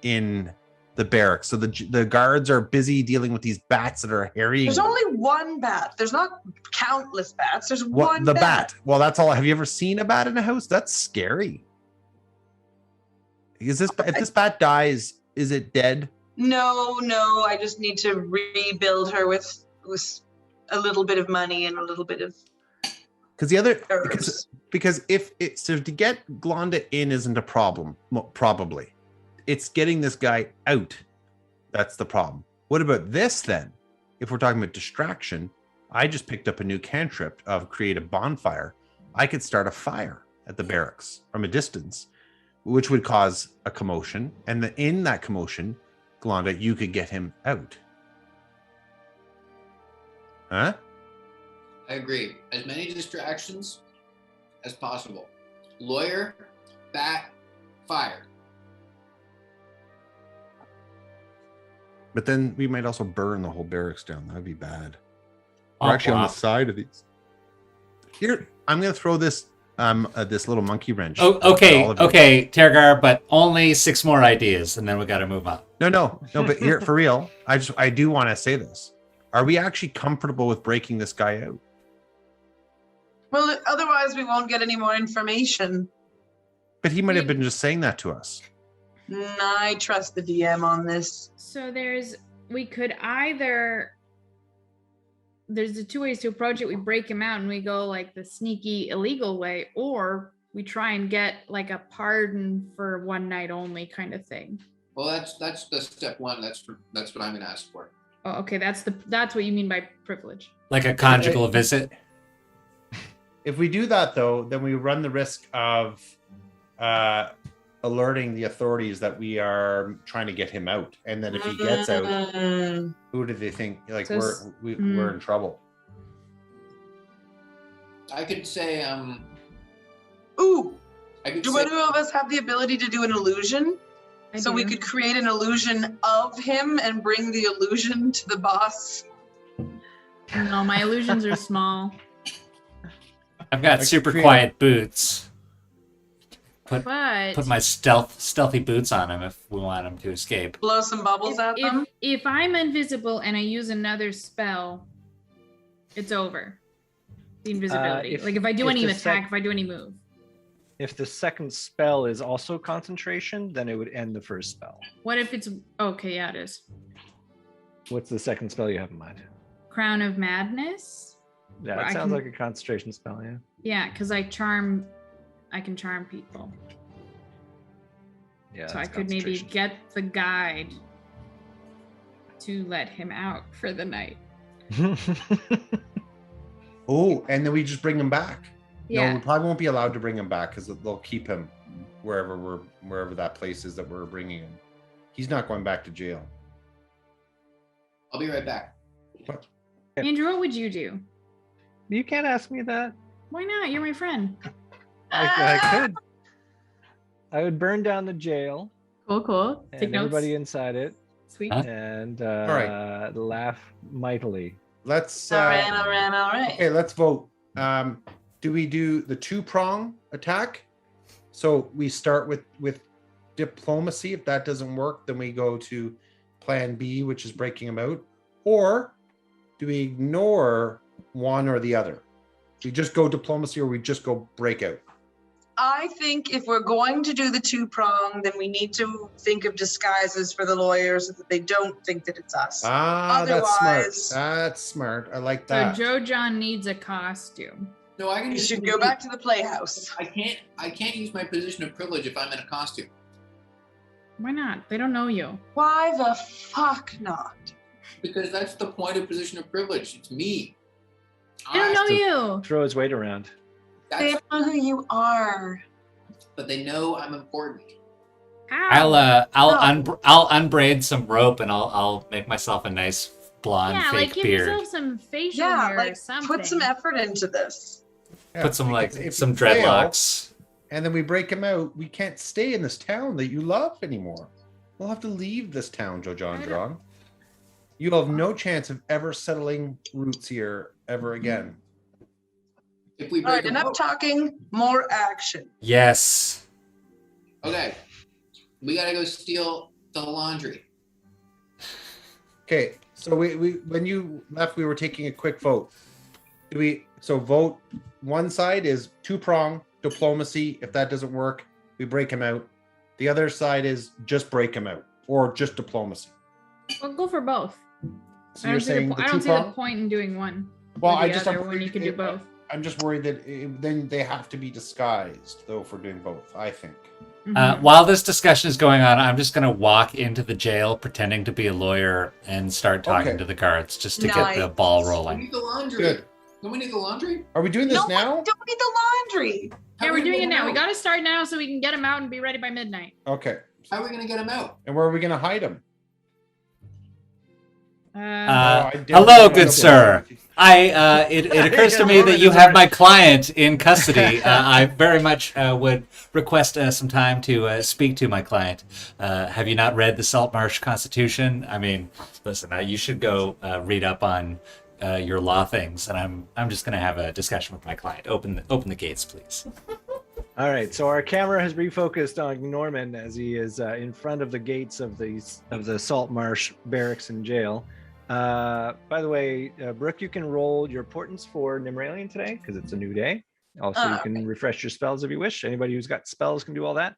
in the barracks. So the guards are busy dealing with these bats that are harrying. There's only one bat. There's not countless bats. There's one the bat. Well, that's all. Have you ever seen a bat in a house? That's scary. If this bat dies, is it dead? No. I just need to rebuild her with a little bit of money and a little bit of because if it's so to get Glonda in isn't a problem, probably. It's getting this guy out. That's the problem. What about this then? If we're talking about distraction, I just picked up a new cantrip of create a bonfire. I could start a fire at the barracks from a distance, which would cause a commotion. And in that commotion, Glonda, you could get him out. Huh? I agree. As many distractions as possible. Lawyer, bat, fire. But then we might also burn the whole barracks down. That'd be bad. We're actually on the side of these. Here, I'm going to throw this this little monkey wrench. Oh, okay, Tergar, but only 6 more ideas, and then we got to move on. No. But here, for real, I do want to say this. Are we actually comfortable with breaking this guy out? Well, otherwise we won't get any more information. But he might have been just saying that to us. I trust the DM on this. So we could either, there's the 2 ways to approach it. We break him out and we go like the sneaky illegal way, or we try and get like a pardon for one night only kind of thing. Well, that's the step 1. That's what I'm going to ask for. Oh, okay. That's what you mean by privilege. Like a conjugal visit. If we do that, though, then we run the risk of alerting the authorities that we are trying to get him out. And then if he gets out, who do they think? Like, so we're in trouble. I could say, do any of us have the ability to do an illusion? So we could create an illusion of him and bring the illusion to the boss? No, my illusions are small. I've got super quiet boots. Put But my stealthy boots on him if we want him to escape. Blow some bubbles at them? If I'm invisible and I use another spell, it's over. The invisibility. If I do any attack, if I do any move. If the second spell is also concentration, then it would end the first spell. What if it's... Okay, yeah, it is. What's the second spell you have in mind? Crown of Madness? Yeah, it sounds like a concentration spell, yeah. Yeah, because I can charm people. Yeah. So I could maybe get the guide to let him out for the night. Oh, and then we just bring him back. Yeah. No, we probably won't be allowed to bring him back because they'll keep him wherever that place is that we're bringing him. He's not going back to jail. I'll be right back. What? Andrew, what would you do? You can't ask me that. Why not? You're my friend. I could. I would burn down the jail Cool. Take and notes. everybody inside it Sweet. and right. laugh mightily. Let's All right. Okay, let's vote. Do we do the 2-prong attack? So we start with diplomacy. If that doesn't work, then we go to plan B, which is breaking them out. Or do we ignore one or the other? We just go diplomacy or we just go breakout? I think if we're going to do the 2-prong, then we need to think of disguises for the lawyers so that they don't think that it's us. That's smart. Otherwise- That's smart. I like So that. Joe John needs a costume. No, I can You just should go back to the playhouse. I can't use my position of privilege if I'm in a costume. Why not? They don't know you. Why the fuck not? Because that's the point of position of privilege. It's me. They don't know you. Throw his weight around. They That's, don't know who you are. but they know I'm important. Ow. I'll unbraid some rope and I'll make myself a nice blonde Yeah, fake like give beard. yourself some facial Yeah, hair or like something. put some effort into this. Yeah, Put some because if some you fail, dreadlocks. and then we break him out, we can't stay in this town that you love anymore. We'll have to leave this town, Joe John John. You have no chance of ever settling roots here ever again. If we All right, break them enough out. talking, more action. Yes. Okay. We gotta go steal the laundry. Okay, so we when you left, we were taking a quick vote. Vote one side is 2-prong diplomacy. If that doesn't work, we break him out. The other side is just break him out or just diplomacy. Well, go for both. So I you're don't see saying the, the I don't see the 2-prong? point in doing one. Well, or I the just other I'm when you can do both. I'm just worried that then they have to be disguised though for doing both. I think. Mhm. While this discussion is going on, I'm just going to walk into the jail pretending to be a lawyer and start talking Okay. to the guards just to get the Nice. ball We rolling. need the laundry. Good. Don't we need the laundry? Are we doing this No, now? don't need the laundry. How Yeah, are we're we doing it gonna now. We get 'em got to start now so we can get him out and be ready by midnight. Okay. out? How are we gonna get them out? And where are we going to hide him? Hello, good sir. It occurs to me that you have my client in custody. I very much would request some time to speak to my client. Have you not read the Saltmarsh Constitution? I mean, listen, you should go read up on your law things, and I'm just going to have a discussion with my client. Open the gates, please. All right, so our camera has refocused on Norman as he is in front of the gates of the Saltmarsh barracks and jail. By the way, Brooke, you can roll your portents for Nimralian today because it's a new day. Also, you can refresh your spells if you wish. Anybody who's got spells can do all that.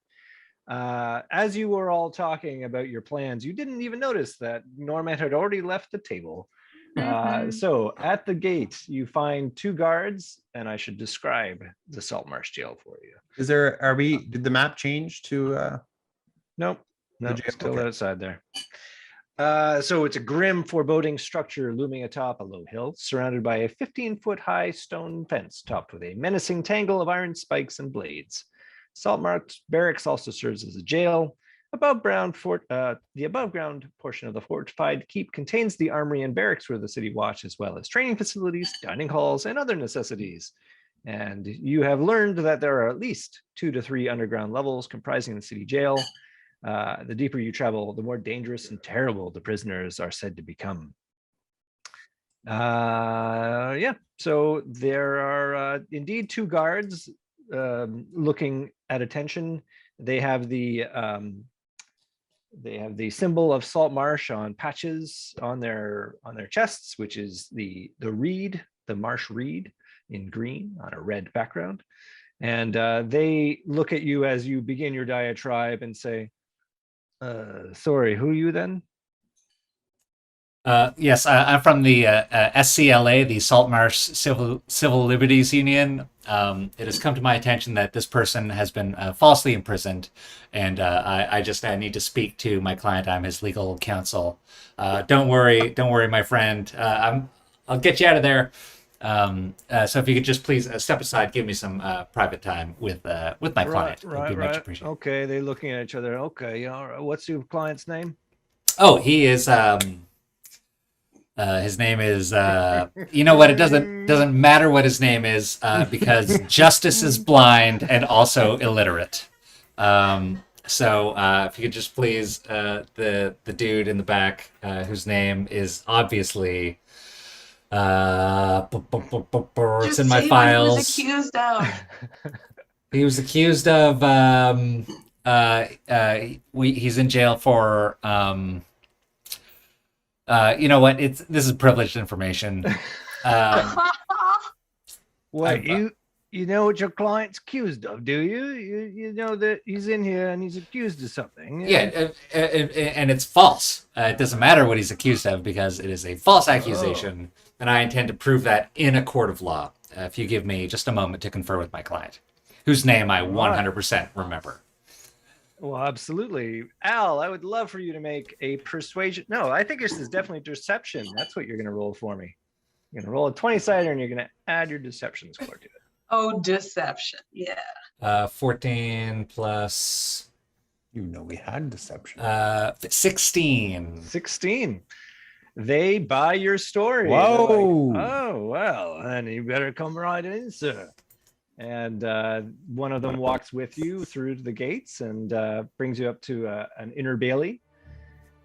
As you were all talking about your plans, you didn't even notice that Norman had already left the table. So at the gate, you find 2 guards, and I should describe the Saltmarsh jail for you. Did the map change to Nope, no, jail? still Okay. outside there. So it's a grim, foreboding structure looming atop a low hill, surrounded by a 15-foot high stone fence topped with a menacing tangle of iron spikes and blades. Saltmarsh Barracks also serves as a jail. The above-ground portion of the fortified keep contains the armory and barracks for the city watch, as well as training facilities, dining halls, and other necessities. And you have learned that there are at least 2 to 3 underground levels comprising the city jail. The deeper you travel, the more dangerous and terrible the prisoners are said to become. So there are indeed 2 guards looking at attention. They have the symbol of Saltmarsh on patches on their chests, which is the reed, the marsh reed in green on a red background. And they look at you as you begin your diatribe and say, sorry, who are you then? Yes, I'm from the SCLA, the Saltmarsh Civil Liberties Union. It has come to my attention that this person has been falsely imprisoned, and I need to speak to my client. I'm his legal counsel. Don't worry, my friend. I'll get you out of there. So if you could just please step aside, give me some private time with my client. It'd be much appreciated. Okay, they're looking at each other. Okay, all right. What's your client's name? Oh, he is. His name is. You know what? It doesn't matter what his name is because Justice is blind and also illiterate. So if you could just please the dude in the back whose name is obviously. It's in my files. He was accused of. He's in jail for. You know what? This is privileged information. What you know what your client's accused of, do you? You know that he's in here and he's accused of something. Yeah, and it's false. It doesn't matter what he's accused of because it is a false accusation, and I intend to prove that in a court of law. If you give me just a moment to confer with my client, whose name I 100% remember. Well, absolutely. Al, I would love for you to make a persuasion. No, I think this is definitely deception. That's what you're going to roll for me. You're going to roll a 20-sider and you're going to add your deception score to it. Oh, deception. Yeah. 14 plus... You know we had deception. 16. 16. They buy your story. Whoa. Like, oh, well, then you better come right in, sir. And one of them walks with you through the gates and brings you up to an inner bailey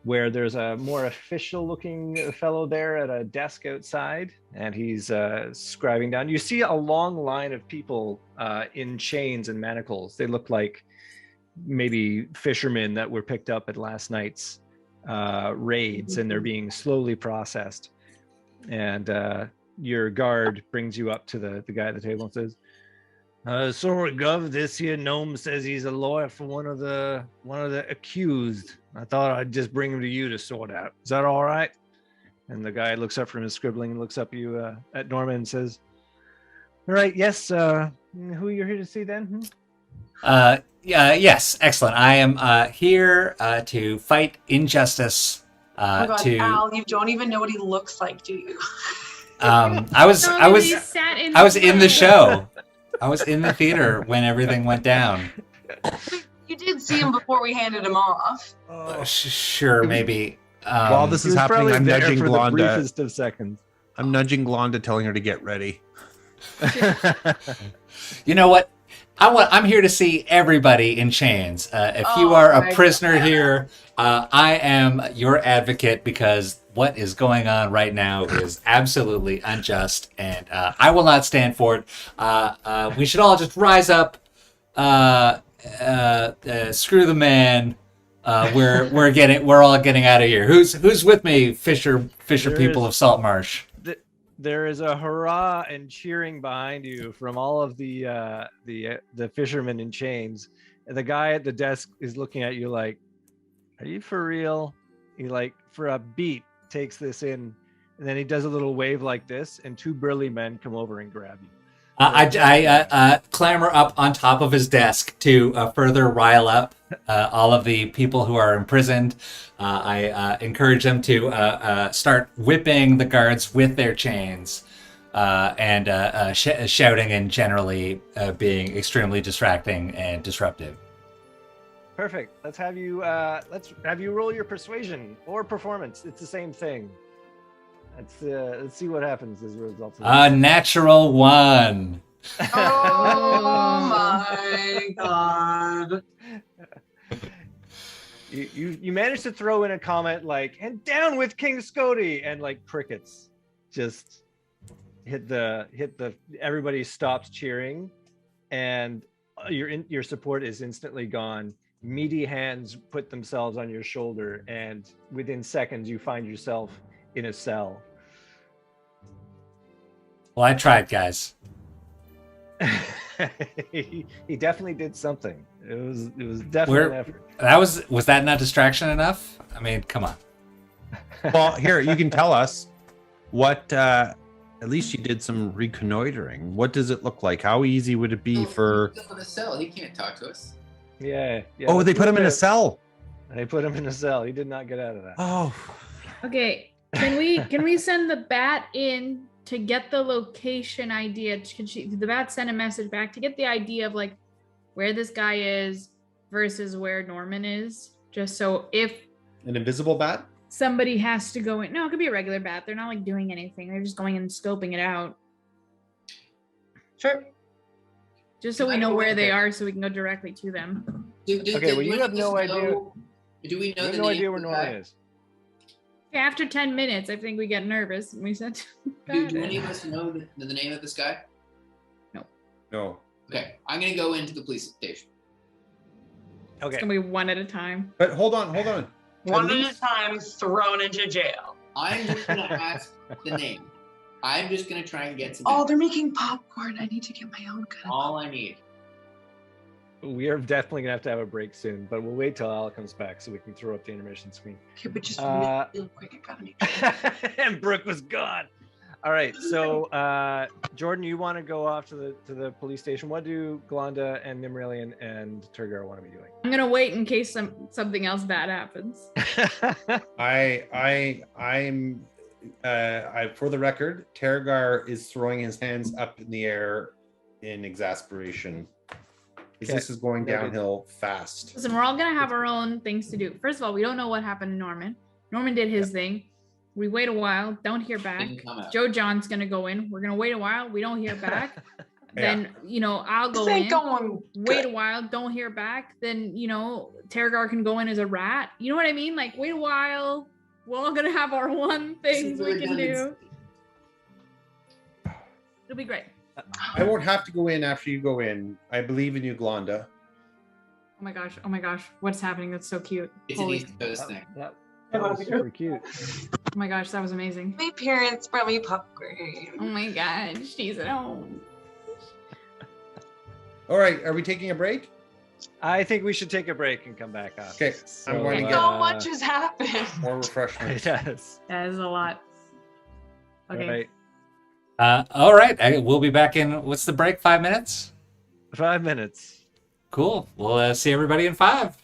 where there's a more official looking fellow there at a desk outside, and he's scribing down. You see a long line of people in chains and manacles. They look like maybe fishermen that were picked up at last night's raids, and they're being slowly processed. And your guard brings you up to the guy at the table and says, sorry, Gov, this here gnome says he's a lawyer for one of the accused. I thought I'd just bring him to you to sort out. Is that all right? And the guy looks up from his scribbling and looks up at you at Norman and says, all right, yes, who you're here to see then? Yes, excellent. I am here to fight injustice. Oh my God, Al, you don't even know what he looks like, do you? I was in the show. I was in the theater when everything went down. You did see him before we handed him off. Sure, maybe. While this is happening, I'm nudging for Glonda. The briefest of seconds. I'm nudging Glonda, telling her to get ready. You know what? I'm here to see everybody in chains. If you are a prisoner here, I am your advocate because what is going on right now is absolutely unjust, and I will not stand for it. We should all just rise up. Screw the man. We're all getting out of here. Who's with me, Fisher people of Saltmarsh? There is a hurrah and cheering behind you from all of the fishermen in chains. And the guy at the desk is looking at you like, are you for real? He like, for a beat, takes this in, and then he does a little wave like this, and two burly men come over and grab you. I clamber up on top of his desk to further rile up all of the people who are imprisoned. I encourage them to start whipping the guards with their chains and shouting and generally being extremely distracting and disruptive. Perfect. Let's have you roll your persuasion or performance. It's the same thing. Let's see what happens as a result of a natural 1. Oh my God. You managed to throw in a comment like, and down with King Scody, and like crickets just hit the everybody stops cheering, and your support is instantly gone. Meaty hands put themselves on your shoulder, and within seconds you find yourself in a cell. Well, I tried, guys. he definitely did something. It was definitely an effort. Was that not distraction enough? I mean, come on. Well, here you can tell us what. At least you did some reconnoitering. What does it look like? How easy would it be for? He's in a cell. He can't talk to us. Yeah. Oh, they put him in a cell. They put him in a cell. He did not get out of that. Oh. Okay. Can we send the bat in to get the location idea. Did the bat send a message back to get the idea of like where this guy is versus where Norman is? Just so if An invisible bat? somebody has to go in. No, it could be a regular bat. They're not like doing anything. They're just going and scoping it out. Sure. Just so we know where they are so we can go directly to them. Okay, well, you have no idea. Do we know You have the no name idea of where the Norman guy? is. After 10 minutes, I think we get nervous. And we said, Do any of us know the name of this guy? No. Okay, I'm gonna go into the police station. It's Okay. going to be one at a time. But hold on. One at a time, thrown into jail. I'm just gonna ask the name. I'm just gonna try and get some. Oh, they're making popcorn. I need to get my own gun. All I need. We are definitely gonna have to have a break soon, but we'll wait till Al comes back so we can throw up the intermission screen. Okay, but just real quick, I gotta make sure. And Brooke was gone. All right, so Jordan, you want to go off to the police station? What do Glonda and Nimrilian and Turgar want to be doing? I'm going to wait in case something else bad happens. I'm for the record, Tergar is throwing his hands up in the air in exasperation. Okay. This is going downhill fast. Listen, we're all going to have our own things to do. First of all, we don't know what happened to Norman. Norman did his thing. We wait a while, don't hear back. Joe John's going to go in. We're going to wait a while. We don't hear back. Then, I'll go in. Wait a while, don't hear back. Then, Tergar can go in as a rat. You know what I mean? Like, wait a while. We're all going to have our one thing we can do. It'll be great. I won't have to go in after you go in. I believe in you, Glonda. Oh my gosh. What's happening? That's so cute. It's an East Coast thing. That was super cute. Oh my gosh, that was amazing. My parents brought me popcorn. Oh my gosh, she's at home. All right, are we taking a break? I think we should take a break and come back up. Okay, I'm going to get So much has happened. more refreshments. Yes. That is a lot. Okay. All right. We'll be back in, what's the break? 5 minutes? 5 minutes. Cool. We'll see everybody in 5.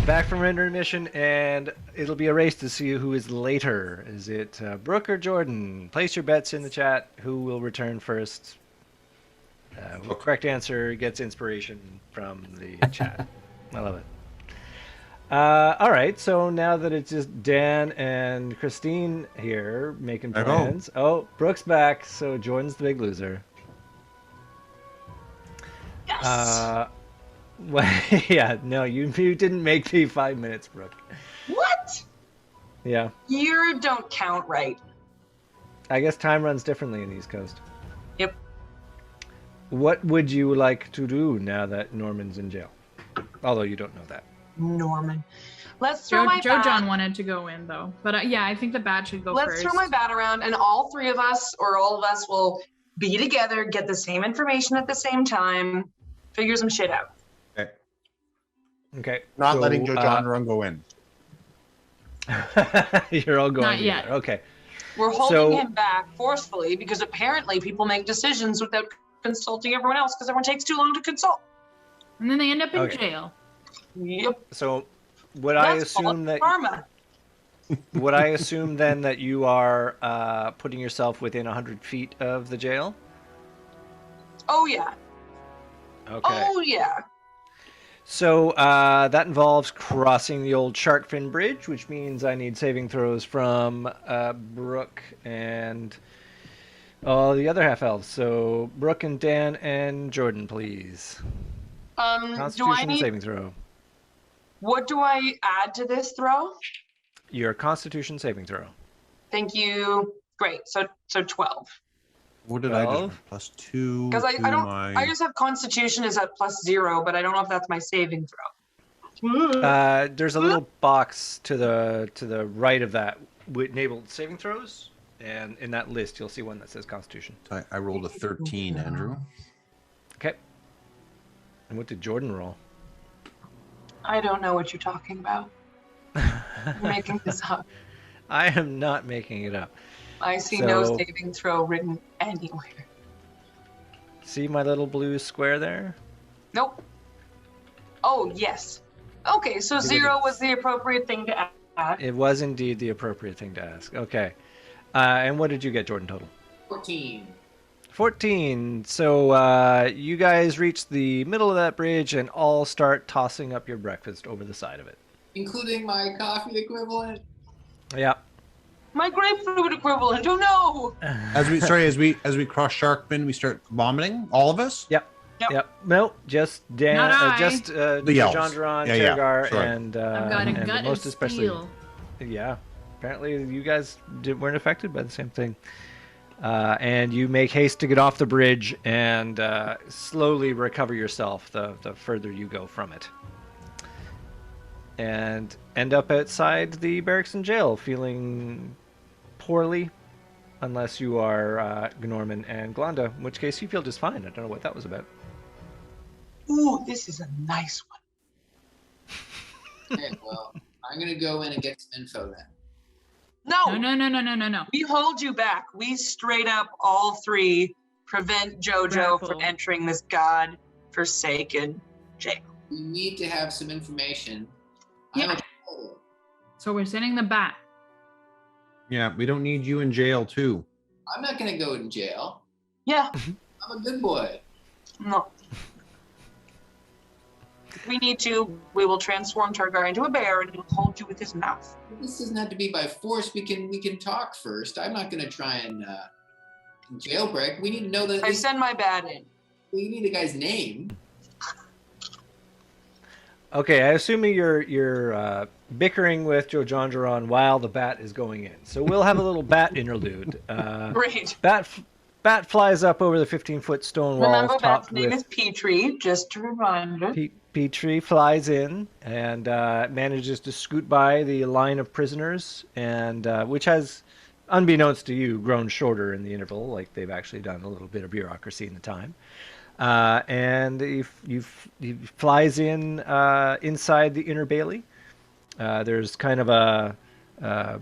Back from intermission, and it'll be a race to see who is later. Is it Brooke or Jordan? Place your bets in the chat. Who will return first? The correct answer gets inspiration from the chat. I love it. All right, so now that it's just Dan and Christine here making plans. Oh, Brooke's back, so Jordan's the big loser. Yes. Well, yeah, no, you didn't make me 5 minutes, Brooke. What? Yeah. You don't count right. I guess time runs differently in the East Coast. Yep. What would you like to do now that Norman's in jail? Although you don't know that. Norman. Let's throw my Joe bat. John wanted to go in though, but yeah, I think the bat should go Let's first. throw my bat around, and all three of us, or all of us, will be together, get the same information at the same time, figure some shit out. Okay. Not so, letting Joe John Run go in. You're all going Not together. yet. Okay. We're holding him back forcefully because apparently people make decisions without consulting everyone else because everyone takes too long to consult. And then they end up in Okay. jail. Yep. So would I assume that karma. would I assume then that you are putting yourself within 100 feet of the jail? Oh yeah. Okay. Oh yeah. So that involves crossing the old shark fin bridge, which means I need saving throws from Brooke and all the other half elves. So Brooke and Dan and Jordan, please. Do I Constitution need? saving throw. What do I add to this throw? Your Constitution saving throw. Thank you. Great. So 12. What did I do? 12? +2. Because I don't. My... I just have Constitution is at +0, but I don't know if that's my saving throw. There's a little box to the right of that with enabled saving throws, and in that list you'll see one that says Constitution. I rolled a 13, Andrew. Okay. And what did Jordan roll? I don't know what you're talking about. You're making this up. I am not making it up. I see no So- saving throw written anywhere. See my little blue square there? Nope. Oh, yes. Okay, so 0 was the appropriate thing to add. It was indeed the appropriate thing to ask. Okay. And what did you get, Jordan, total? 14. 14. So you guys reach the middle of that bridge and all start tossing up your breakfast over the side of it. Including my coffee equivalent. Yeah. My grapefruit equivalent. Oh no! As we cross shark fin, we start vomiting. All of us. Yep. No, just Dan, Not I. just The elves. Jandron, Yeah, yeah. Tergar, Sorry. and I've got a and gut most of especially, steel. yeah. Apparently, you guys weren't affected by the same thing. And you make haste to get off the bridge and slowly recover yourself the further you go from it. And end up outside the barracks and jail feeling poorly, unless you are Gnorman and Glonda, in which case you feel just fine. I don't know what that was about. Ooh, this is a nice one. Okay, well, I'm going to go in and get some info then. No. We hold you back. We straight up, all three, prevent JoJo Grapple. from entering this god-forsaken jail. We need to have some information. Yeah. So we're sending the bat. Yeah, we don't need you in jail too. I'm not going to go in jail. Yeah, I'm a good boy. no. If we need to, we will transform Tergar into a bear and he'll hold you with his mouth. This doesn't have to be by force. We can talk first. I'm not going to try and jailbreak. We need to know that I send my bat in. we need the guy's name. Okay, I assume you're bickering with Joe Jongeron while the bat is going in. So we'll have a little bat interlude. Great. Bat flies up over the 15-foot stone wall. Remember, topped Bat's name with is Petrie, just a reminder. Petrie flies in and manages to scoot by the line of prisoners, and which has, unbeknownst to you, grown shorter in the interval. Like they've actually done a little bit of bureaucracy in the time. And he flies in inside the inner bailey. There's kind of an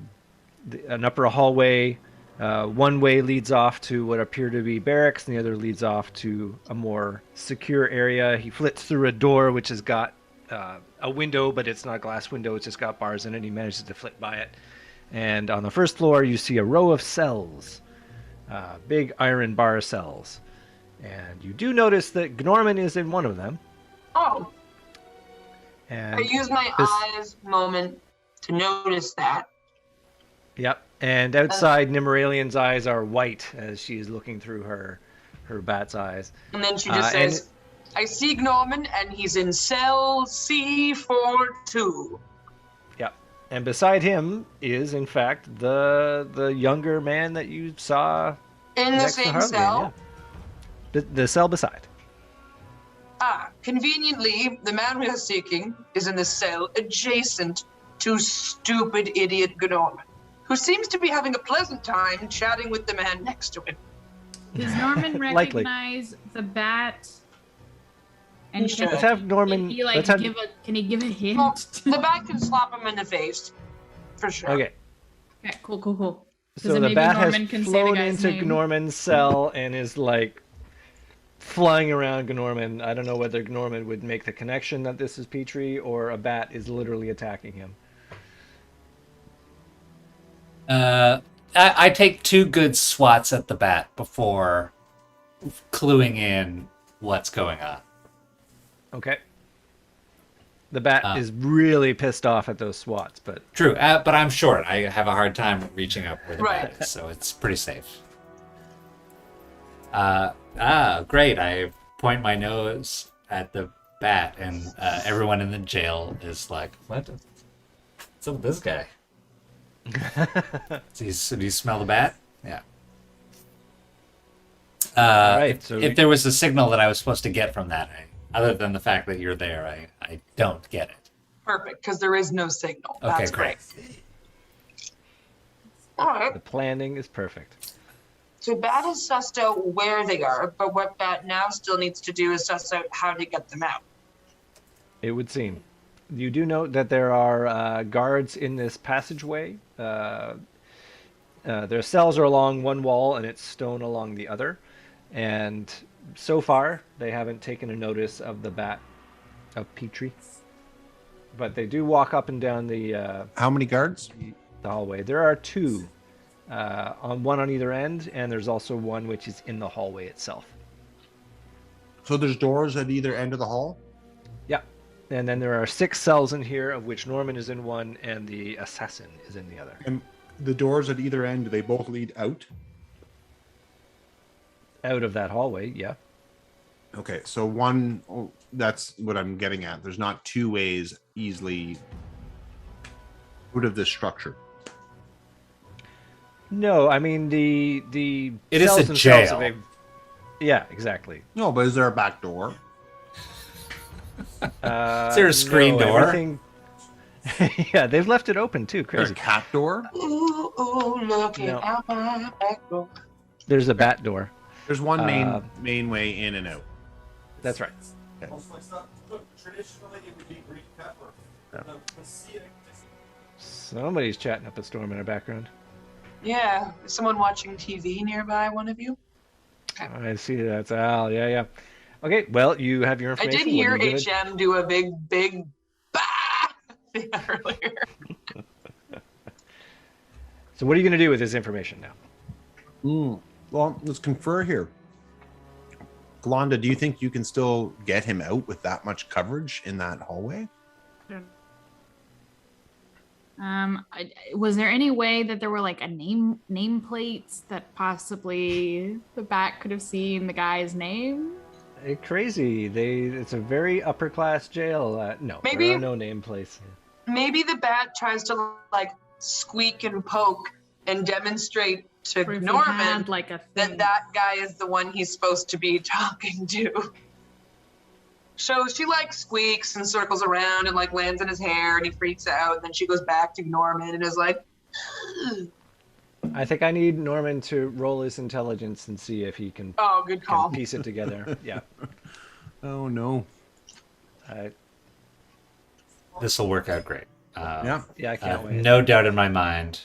upper hallway. One way leads off to what appear to be barracks, and the other leads off to a more secure area. He flits through a door which has got a window, but it's not a glass window. It's just got bars in it. He manages to flit by it. And on the first floor, you see a row of cells, big iron bar cells. And you do notice that Gnorman is in one of them. Oh. And I use my eyes moment to notice that. Yep. And outside, Nimmeralian's eyes are white as she is looking through her bat's eyes. And then she just says, I see Gnorman, and he's in cell C42. Yep. And beside him is, in fact, the younger man that you saw in the same cell. Yeah. The cell beside. Conveniently, the man we are seeking is in the cell adjacent to stupid idiot Gnorman, who seems to be having a pleasant time chatting with the man next to him. Does Norman recognize the bat? And let's have Norman. Can he give a hint? Well, the bat can slap him in the face, for sure. Okay. Okay, cool. So the bat has flown into Gnorman's cell and is like flying around Gnorman. I don't know whether Gnorman would make the connection that this is Petrie or a bat is literally attacking him. I take 2 good swats at the bat before cluing in what's going on. Okay. The bat is really pissed off at those swats, but... True, but I'm short. I have a hard time reaching up where the bat is, so it's pretty safe. Great. I point my nose at the bat, and everyone in the jail is like, what? What's up with this guy? Do you smell the bat? Yeah. If there was a signal that I was supposed to get from that, other than the fact that you're there, I don't get it. Perfect, because there is no signal. Okay, That's great. All right. The planning is perfect. So Bat has sussed out where they are, but what Bat now still needs to do is suss out how to get them out. It would seem. You do note that there are guards in this passageway. Their cells are along one wall and it's stone along the other. And so far, they haven't taken a notice of the bat of Petrie. But they do walk up and down the... How many guards? The hallway. There are 2. One on either end, and there's also one which is in the hallway itself. So there's doors at either end of the hall? Yeah. And then there are 6 cells in here, of which Norman is in one and the assassin is in the other. And the doors at either end, do they both lead out? Out of that hallway, yeah. Okay, so that's what I'm getting at. There's not 2 ways easily out of this structure. No, I mean the it is a jail. Yeah, exactly. No, but is there a back door? Is there a screen door? Yeah, they've left it open too. Crazy. Is there a cat door? Ooh, looking out my back door. There's a bat door. There's one main way in and out. That's right. Okay. Traditionally, it would be green pepper. Somebody's chatting up a storm in the background. Yeah, is someone watching TV nearby? One of you? Okay. I see that's Al. Yeah. Okay, well, you have your I information. did hear HM do a big bah earlier. So what are you going to do with this information now? Well, let's confer here. Glonda, do you think you can still get him out with that much coverage in that hallway? Was there any way that there were like a nameplates that possibly the bat could have seen the guy's name? Crazy. It's a very upper class jail. No, Maybe, there are no nameplates. Maybe the bat tries to like squeak and poke and demonstrate to Norman that guy is the one he's supposed to be talking to. So she like squeaks and circles around and like lands in his hair and he freaks out. And then she goes back to Norman and is like, I think I need Norman to roll his intelligence and see if he can, good call. Can piece it together. Yeah. Oh, no. This will work out great. Yeah, I can't wait. No doubt in my mind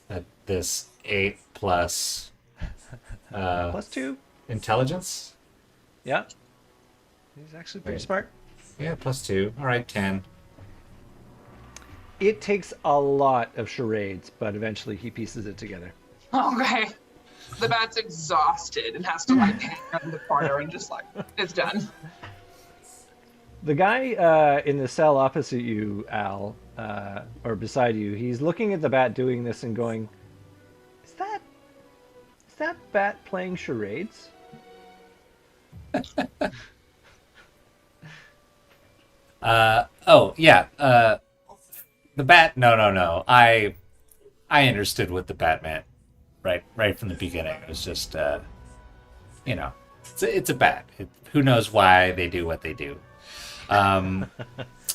that this 8 plus... plus 2. Intelligence? Yeah. He's actually pretty smart. Yeah, +2. All right, 10. It takes a lot of charades, but eventually he pieces it together. Okay. The bat's exhausted and has to like hang out in the corner and just like, it's done. The guy in the cell opposite you, Al, or beside you, he's looking at the bat doing this and going, "Is that bat playing charades?" Oh yeah. The bat. No. I understood what the bat meant right from the beginning. It was just, it's a bat. Who knows why they do what they do. By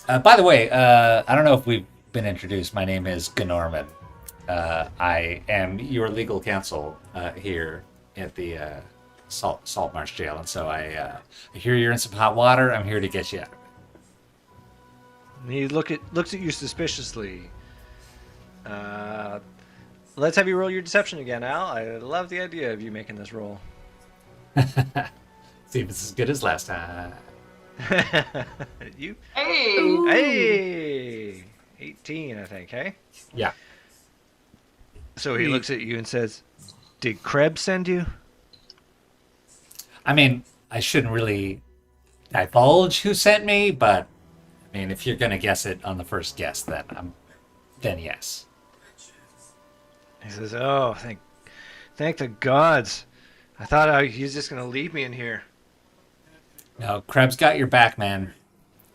the way, I don't know if we've been introduced. My name is Gnorman. I am your legal counsel here at the Salt Marsh Jail, and so I hear you're in some hot water. I'm here to get you out of it. He looks at you suspiciously. Let's have you roll your deception again, Al. I love the idea of you making this roll. See if it's as good as last time. You? Hey! Ooh. Hey! 18, I think, hey? Yeah. So he looks at you and says, "Did Krebs send you?" I mean, I shouldn't really divulge who sent me, but I mean, if you're gonna guess it on the first guess, then yes. He says, "Oh, thank the gods. I thought he was just going to leave me in here." No, Krebs got your back, man.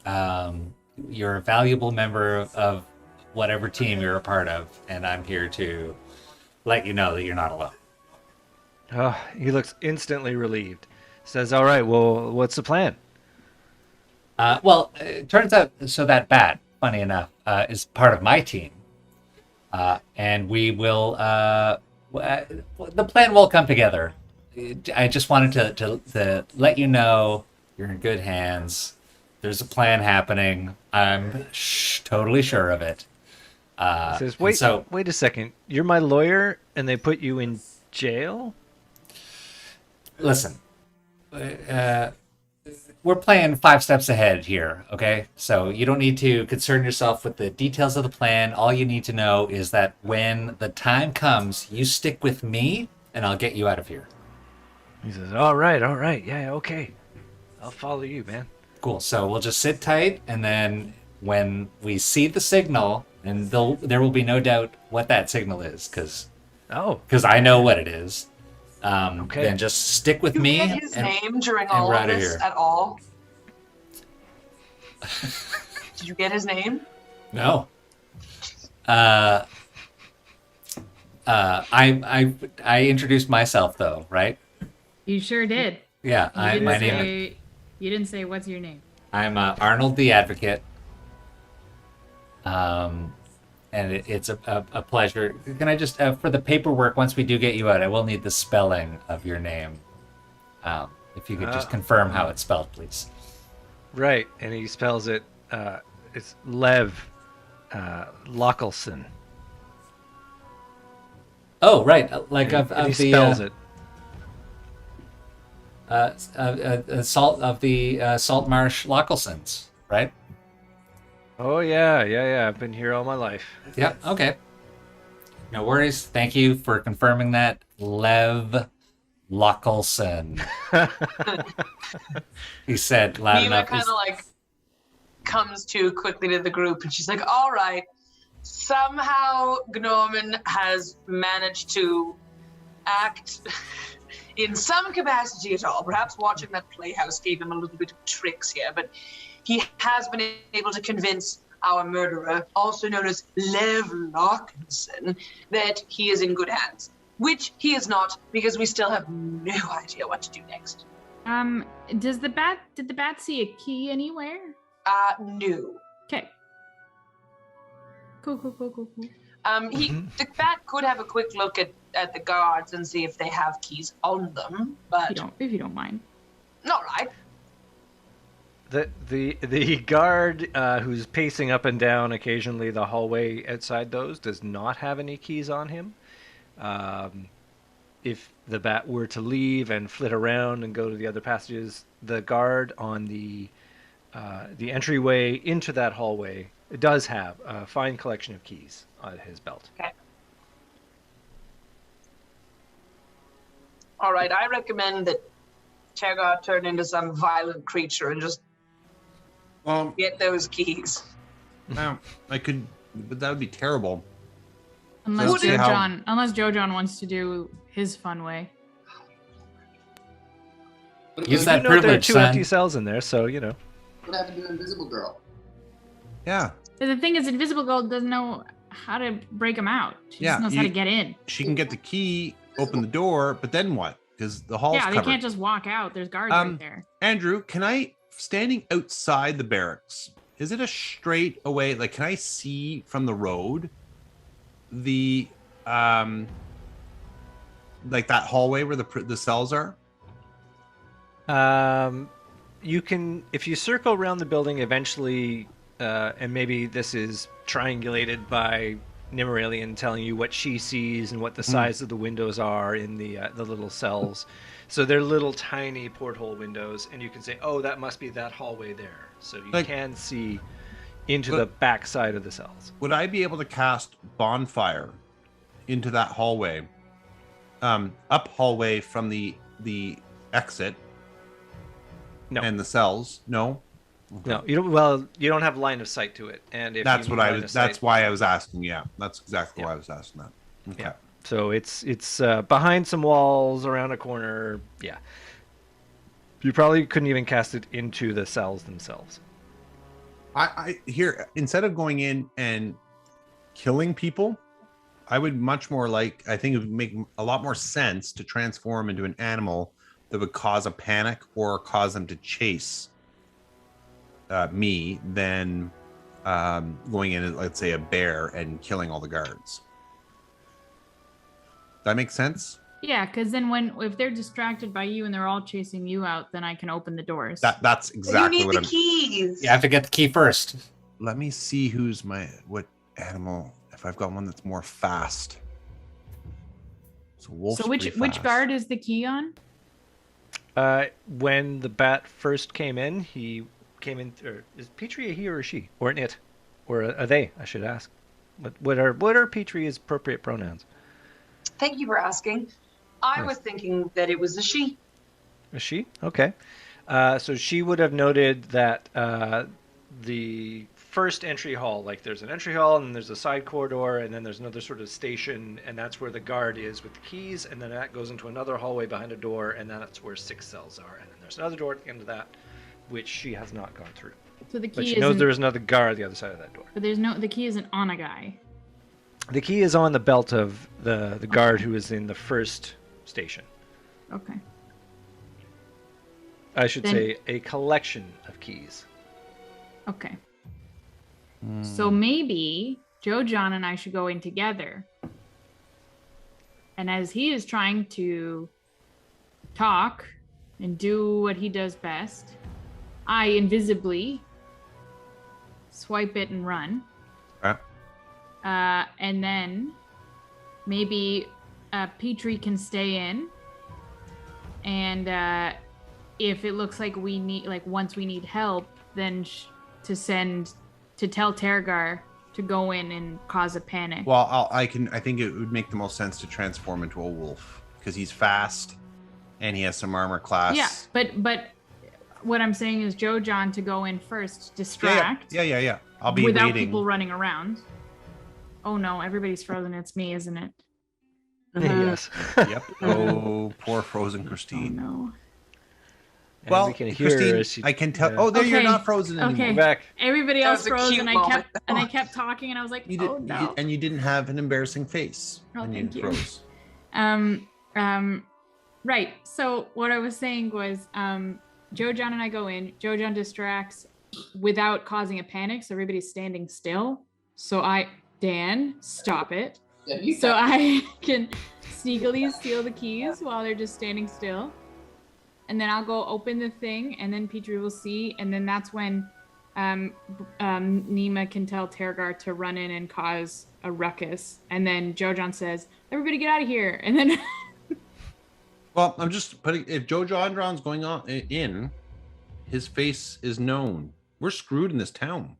You're a valuable member of whatever team you're a part of, and I'm here to let you know that you're not alone. Oh, he looks instantly relieved. Says, "All right, well, what's the plan?" Well, it turns out, so that bat, funny enough, is part of my team. And we will, the plan will come together. I just wanted to let you know you're in good hands. There's a plan happening. I'm totally sure of it. He says, wait a second. You're my lawyer and they put you in jail? Listen, we're playing 5 steps ahead here, okay? So you don't need to concern yourself with the details of the plan. All you need to know is that when the time comes, you stick with me and I'll get you out of here. He says, all right. Yeah, okay. I'll follow you, man. Cool. So we'll just sit tight, and then when we see the signal, and there will be no doubt what that signal is, because I know what it is. Okay. Then just stick with me. Did you get his name during all of this at all? Did you get his name? No. I introduced myself though, right? You sure did. Yeah, my name. You didn't say what's your name. I'm Arnold the Advocate. And it's a pleasure. Can I just, for the paperwork, once we do get you out, I will need the spelling of your name. If you could just confirm how it's spelled, please. Right, and he spells it, it's Lev Lockelson. Oh, right, like and he spells it. Salt Marsh Lockelsons, right? Oh, yeah. I've been here all my life. Yeah, okay. No worries. Thank you for confirming that. Lev Lockelson. He said loud Nina enough. kind of like comes to quickly to the group and she's like, all right, somehow Gnorman has managed to act in some capacity at all. Perhaps watching that playhouse gave him a little bit of tricks here, but he has been able to convince our murderer, also known as Lev Lockelson, that he is in good hands. Which he is not, because we still have no idea what to do next. Did the bat see a key anywhere? No. Okay. Cool. The bat could have a quick look at the guards and see if they have keys on them, but if you don't mind. All right. The guard who's pacing up and down occasionally the hallway outside those does not have any keys on him. If the bat were to leave and flit around and go to the other passages, the guard on the the entryway into that hallway does have a fine collection of keys on his belt. Okay. All right, I recommend that Tergar turn into some violent creature and just get those keys. Now, I could, but that would be terrible. Unless Joe John wants to do his fun way. Use that there are privilege, two son. empty cells in there, so you know. What happened to Invisible Girl? Yeah. But the thing is, Invisible Girl doesn't know how to break them out. She just knows how to get in. She can get the key, open the door, but then what? Because the hall's Yeah, they covered. can't just walk out. There's guards right there. Andrew, standing outside the barracks, is it a straight away? Like, can I see from the road the like that hallway where the cells are? You can, if you circle around the building eventually, and maybe this is triangulated by Nimeralian telling you what she sees and what the size of the windows are in the little cells. So they're little tiny porthole windows, and you can say, oh, that must be that hallway there. So you can see into the back side of the cells. Would I be able to cast Bonfire into that hallway, up hallway from the exit? No. And the cells? No. Okay. No, you don't. Well, you don't have line of sight to it, and if That's you what need I line was. of That's sight- why I was asking. Yeah, that's exactly why I was asking that. Okay. Yeah. So it's behind some walls, around a corner. Yeah. You probably couldn't even cast it into the cells themselves. I here, instead of going in and killing people, I would much more like, I think it would make a lot more sense to transform into an animal that would cause a panic or cause them to chase me than going in as, let's say, a bear and killing all the guards. That makes sense? Yeah, because then if they're distracted by you and they're all chasing you out, then I can open the doors. That's exactly you need what the keys. You have to get the key first. Let me see what animal, if I've got one that's more fast. So wolf's So which guard is the key on? When the bat first came in, he came in. Or is Petrie a he or a she, or an it, or a they? I should ask. What are Petrie's appropriate pronouns? Thank you for asking. I was thinking that it was a she. A she? Okay. So she would have noted that the first entry hall, like there's an entry hall and then there's a side corridor and then there's another sort of station, and that's where the guard is with the keys, and then that goes into another hallway behind a door, and that's where 6 cells are, and then there's another door at the end of that, which she has not gone through. So the key But she knows there's another guard the other side of that door. But the key isn't on a guy. The key is on the belt of the guard who is in the first station. Okay. I should say a collection of keys. Okay. So maybe Joe John and I should go in together. And as he is trying to talk and do what he does best, I invisibly swipe it and run. Okay. And then maybe Petrie can stay in. And if it looks like we need, like once we need help, then to tell Tergar to go in and cause a panic. Well, I think it would make the most sense to transform into a wolf because he's fast and he has some armor class. Yeah, but what I'm saying is Joe John to go in first, distract. Yeah. I'll be without waiting. people running around. Oh no, everybody's frozen. It's me, isn't it? Yes. Yep. Oh, poor frozen Oh Christine. no. And Well, we can hear Christine, as she- I can tell. yeah. Oh, there you're Okay. not frozen anymore. Okay. Back. Everybody That else was a froze, cute and I moment. kept talking, and I was like, You oh no. and you didn't have an embarrassing face Oh, when you thank you. froze. Right. So what I was saying was, Joe John and I go in. Joe John distracts without causing a panic, so everybody's standing still. So Dan, stop it. So I can sneakily steal the keys while they're just standing still. And then I'll go open the thing, and then Petrie will see, and then that's when Nima can tell Tergar to run in and cause a ruckus. And then Joe John says, everybody get out of here. And then Well, I'm just putting. If Joe Jondron's going on in, his face is known. We're screwed in this town.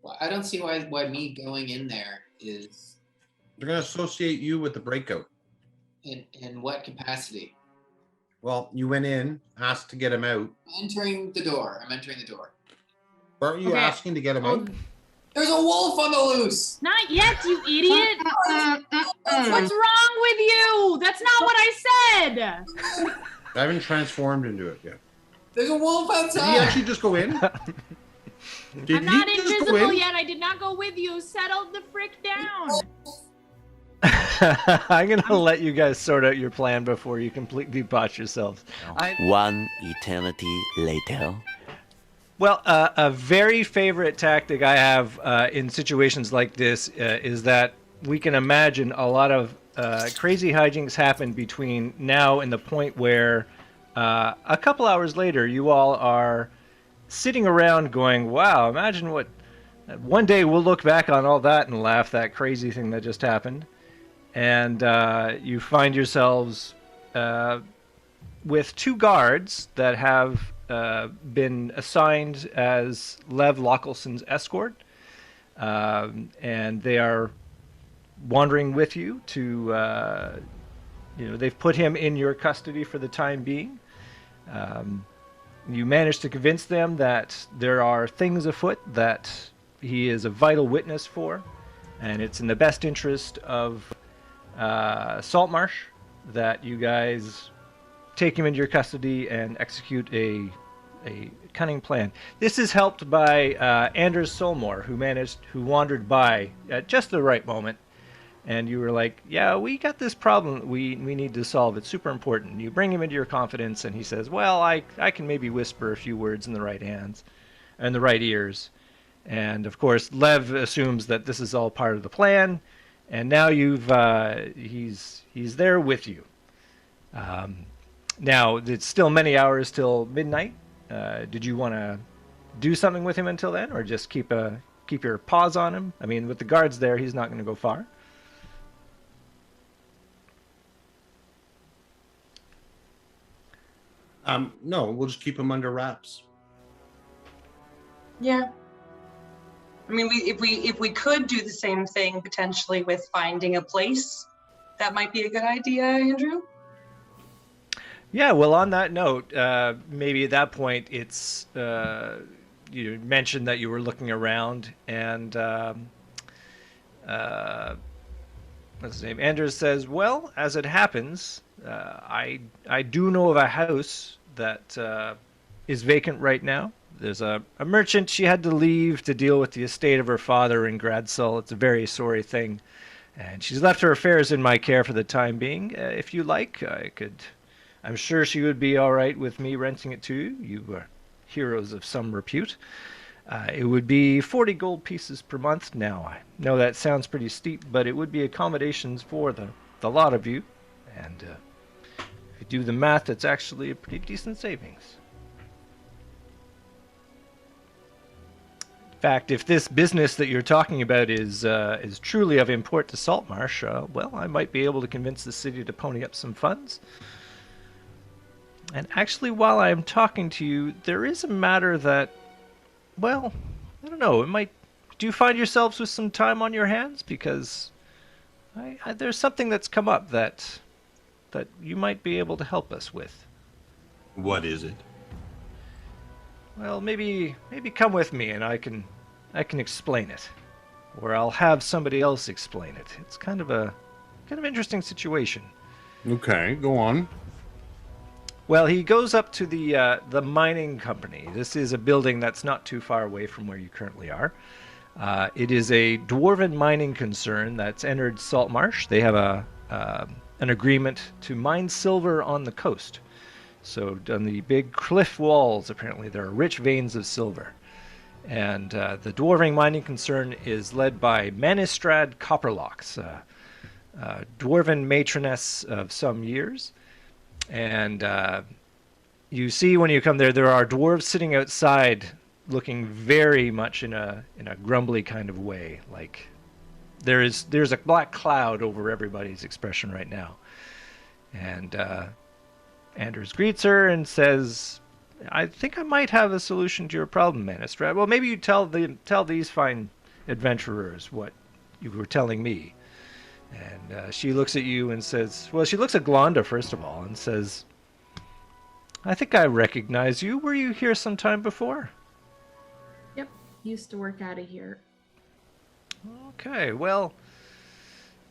Well, I don't see why me going in there is. They're going to associate you with the breakout. In what capacity? Well, you went in, asked to get him out. I'm entering the door. Aren't you asking to get him out? There's a wolf on the loose. Not yet, you idiot. What's wrong with you? That's not what I said. I haven't transformed into it yet. There's a wolf outside. Did he actually just go in? I'm not invisible yet. I did not go with you. Settle the frick down. I'm going to let you guys sort out your plan before you completely botch yourselves. One eternity later. Well, a very favorite tactic I have in situations like this is that we can imagine a lot of crazy hijinks happen between now and the point where a couple hours later you all are sitting around going, wow, imagine what... One day we'll look back on all that and laugh, that crazy thing that just happened. And you find yourselves with two guards that have been assigned as Lev Lockelson's escort. And they are wandering with you to, they've put him in your custody for the time being. You manage to convince them that there are things afoot that he is a vital witness for, and it's in the best interest of Saltmarsh that you guys take him into your custody and execute a cunning plan. This is helped by Anders Solmore, who wandered by at just the right moment, and you were like, yeah, we got this problem we need to solve. It's super important. You bring him into your confidence, and he says, well, I can maybe whisper a few words in the right hands and the right ears. And of course, Lev assumes that this is all part of the plan, and now he's there with you. Now it's still many hours till midnight. Did you want to do something with him until then, or just keep your paws on him? I mean, with the guards there, he's not going to go far. No, we'll just keep him under wraps. Yeah. I mean, if we could do the same thing potentially with finding a place, that might be a good idea, Andrew. Yeah, well, on that note, maybe at that point, it's you mentioned that you were looking around, and what's his name? Anders says, well, as it happens, I do know of a house that is vacant right now. There's a merchant. She had to leave to deal with the estate of her father in Gradsul. It's a very sorry thing. And she's left her affairs in my care for the time being. If you like, I'm sure she would be all right with me renting it to you. You are heroes of some repute. It would be 40 gold pieces per month. Now, I know that sounds pretty steep, but it would be accommodations for the lot of you. And if you do the math, it's actually a pretty decent savings. In fact, if this business that you're talking about is truly of import to Saltmarsh, well, I might be able to convince the city to pony up some funds. And actually, while I'm talking to you, there is a matter that, well, I don't know, do you find yourselves with some time on your hands? Because there's something that's come up that you might be able to help us with. What is it? Well, maybe come with me and I can explain it, or I'll have somebody else explain it. It's kind of interesting situation. Okay, go on. Well, he goes up to the mining company. This is a building that's not too far away from where you currently are. It is a dwarven mining concern that's entered Saltmarsh. They have an agreement to mine silver on the coast. So on the big cliff walls, apparently, there are rich veins of silver. And the dwarven mining concern is led by Manistrad Copperlocks, a dwarven matroness of some years. And you see when you come there are dwarves sitting outside looking very much in a grumbly kind of way. Like there's a black cloud over everybody's expression right now. And Anders greets her and says, I think I might have a solution to your problem, Manistrad. Well, maybe you tell these fine adventurers what you were telling me. And she looks at you and says, well, she looks at Glonda first of all and says, I think I recognize you. Were you here sometime before? Yep, used to work out of here. Okay, well,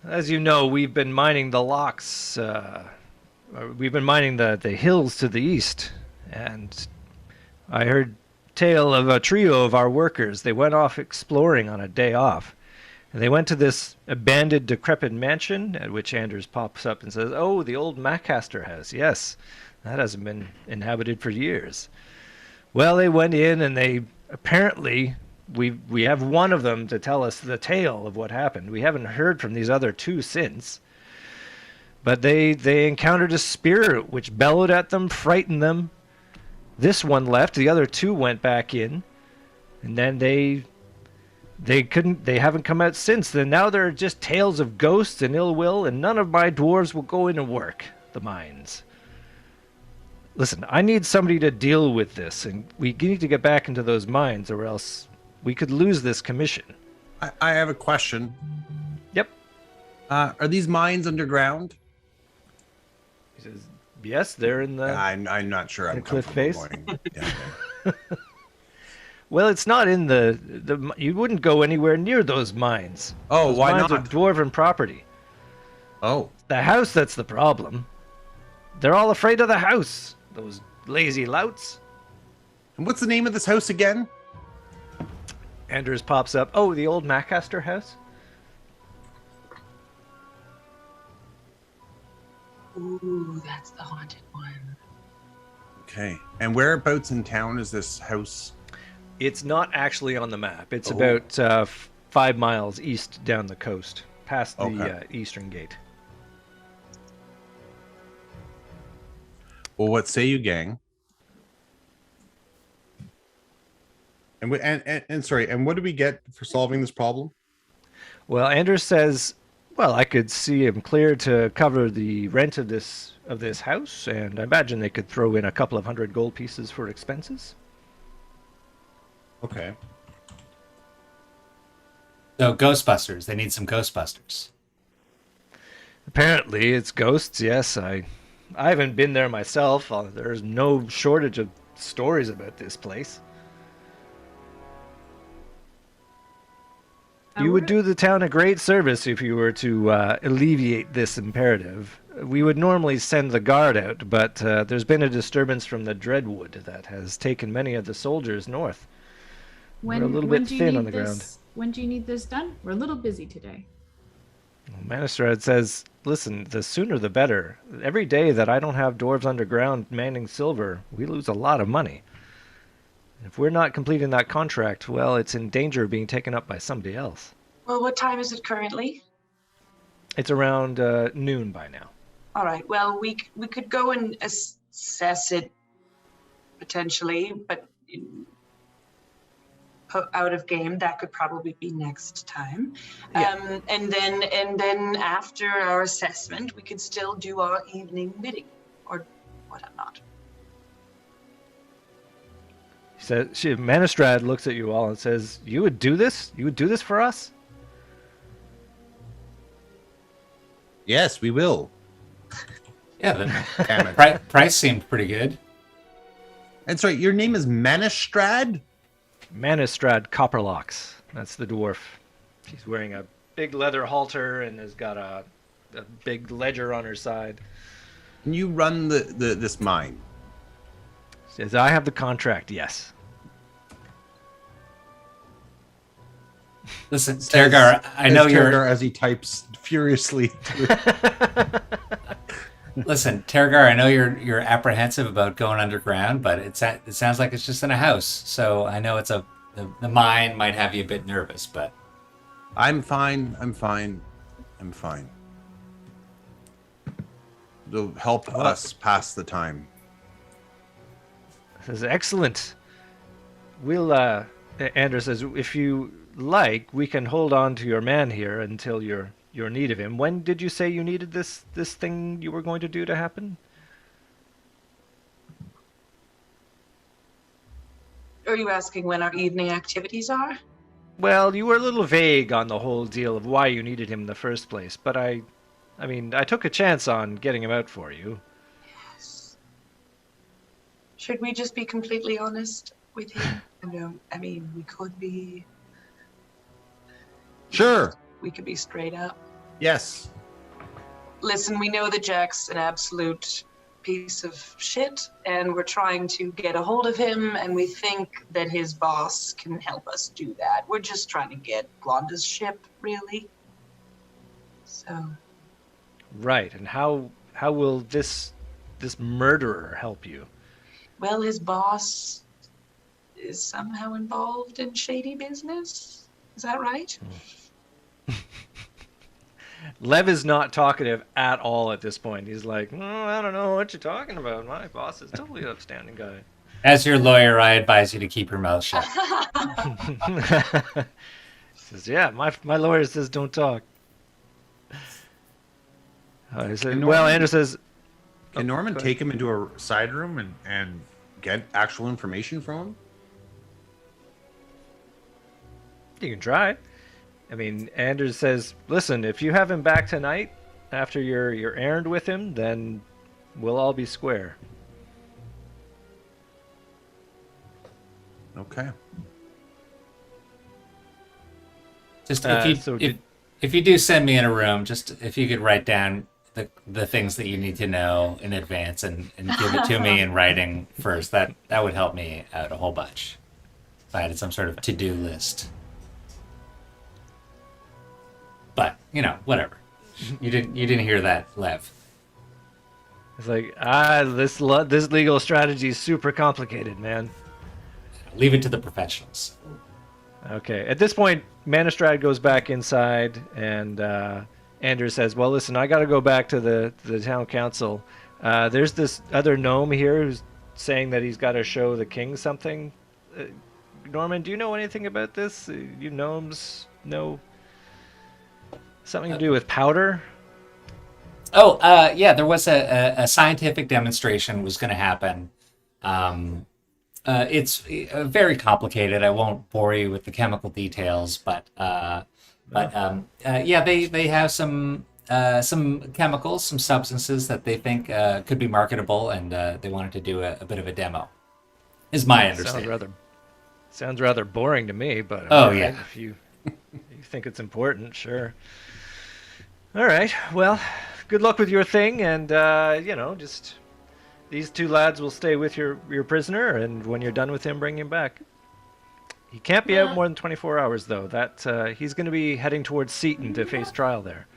as you know, we've been mining the locks. We've been mining the hills to the east, and I heard tale of a trio of our workers. They went off exploring on a day off. And they went to this abandoned, decrepit mansion, at which Anders pops up and says, oh, the old Macaster house. Yes, that hasn't been inhabited for years. Well, they went in, and they apparently, we have one of them to tell us the tale of what happened. We haven't heard from these other two since. But they encountered a spirit which bellowed at them, frightened them. This one left, the other two went back in, and then they haven't come out since. Then now there are just tales of ghosts and ill will, and none of my dwarves will go in and work the mines. Listen, I need somebody to deal with this, and we need to get back into those mines, or else we could lose this commission. I have a question. Yep. Are these mines underground? He says, yes, they're in the... I'm not sure I'm cliff comfortable face? going down there. Well, it's not in the... You wouldn't go anywhere near those mines. Oh, those why mines not? are dwarven property. Oh. The house that's the problem. They're all afraid of the house. Those lazy louts. And what's the name of this house again? Anders pops up. Oh, the old Macaster house? Ooh, that's the haunted one. Okay. And whereabouts in town is this house? It's not actually on the map. It's about 5 miles east down the coast, past the eastern gate. Well, what say you, gang? And sorry, and what do we get for solving this problem? Well, Anders says, well, I could see him clear to cover the rent of this house, and I imagine they could throw in a couple of 100 gold pieces for expenses. Okay. So Ghostbusters, they need some Ghostbusters. Apparently, it's ghosts. Yes, I haven't been there myself. There's no shortage of stories about this place. You would do the town a great service if you were to alleviate this imperative. We would normally send the guard out, but there's been a disturbance from the Dreadwood that has taken many of the soldiers north. We're a little bit thin on the ground. When do you need this done? We're a little busy today. Well, Manistrad says, listen, the sooner the better. Every day that I don't have dwarves underground manning silver, we lose a lot of money. If we're not completing that contract, well, it's in danger of being taken up by somebody else. Well, what time is it currently? It's around noon by now. All right. Well, we could go and assess it potentially, but out of game, that could probably be next time. Yeah. And then after our assessment, we could still do our evening bidding or whatnot. Manistrad looks at you all and says, you would do this? You would do this for us? Yes, we will. Yeah, the price seemed pretty good. And sorry, your name is Manistrad? Manistrad Copperlocks. That's the dwarf. She's wearing a big leather halter and has got a big ledger on her side. And you run this mine? Says, I have the contract, yes. Listen, Tergar, I know Tergar as he types furiously. Listen, Tergar, I know you're apprehensive about going underground, but it sounds like it's just in a house. So I know the mine might have you a bit nervous, but I'm fine. It'll help us pass the time. Says, excellent. We'll, Anders says, if you like, we can hold on to your man here until you're need of him. When did you say you needed this thing you were going to do to happen? Are you asking when our evening activities are? Well, you were a little vague on the whole deal of why you needed him in the first place, but I took a chance on getting him out for you. Yes. Should we just be completely honest with him? I mean, we could be. Sure. We could be straight up. Yes. Listen, we know that Jack's an absolute piece of shit, and we're trying to get a hold of him, and we think that his boss can help us do that. We're just trying to get Blonda's ship, really. So. Right, and how will this murderer help you? Well, his boss is somehow involved in shady business. Is that right? Lev is not talkative at all at this point. He's like, I don't know what you're talking about. My boss is totally an upstanding guy. As your lawyer, I advise you to keep your mouth shut. Says, yeah, my lawyer says don't talk. Andrew says... Can Norman take him into a side room and get actual information from him? You can try. I mean, Anders says, listen, if you have him back tonight after your errand with him, then we'll all be square. Okay. Just if you do send me in a room, just if you could write down the things that you need to know in advance and give it to me in writing first, that would help me out a whole bunch. If I had some sort of to-do list. But, whatever. You didn't hear that, Lev. It's like, this legal strategy is super complicated, man. Leave it to the professionals. Okay. At this point, Manistrad goes back inside, and Andrew says, well, listen, I got to go back to the town council. There's this other gnome here who's saying that he's got to show the king something. Norman, do you know anything about this? You gnomes know something to do with powder? Oh, yeah, there was a scientific demonstration was going to happen. It's very complicated. I won't bore you with the chemical details, but yeah, they have some chemicals, some substances that they think could be marketable, and they wanted to do a bit of a demo. Is my understanding. Sounds rather boring to me, but yeah, if you think it's important, sure. All right, well, good luck with your thing, and just these two lads will stay with your prisoner, and when you're done with him, bring him back. He can't be out more than 24 hours, though. That he's going to be heading towards Seaton to face trial there.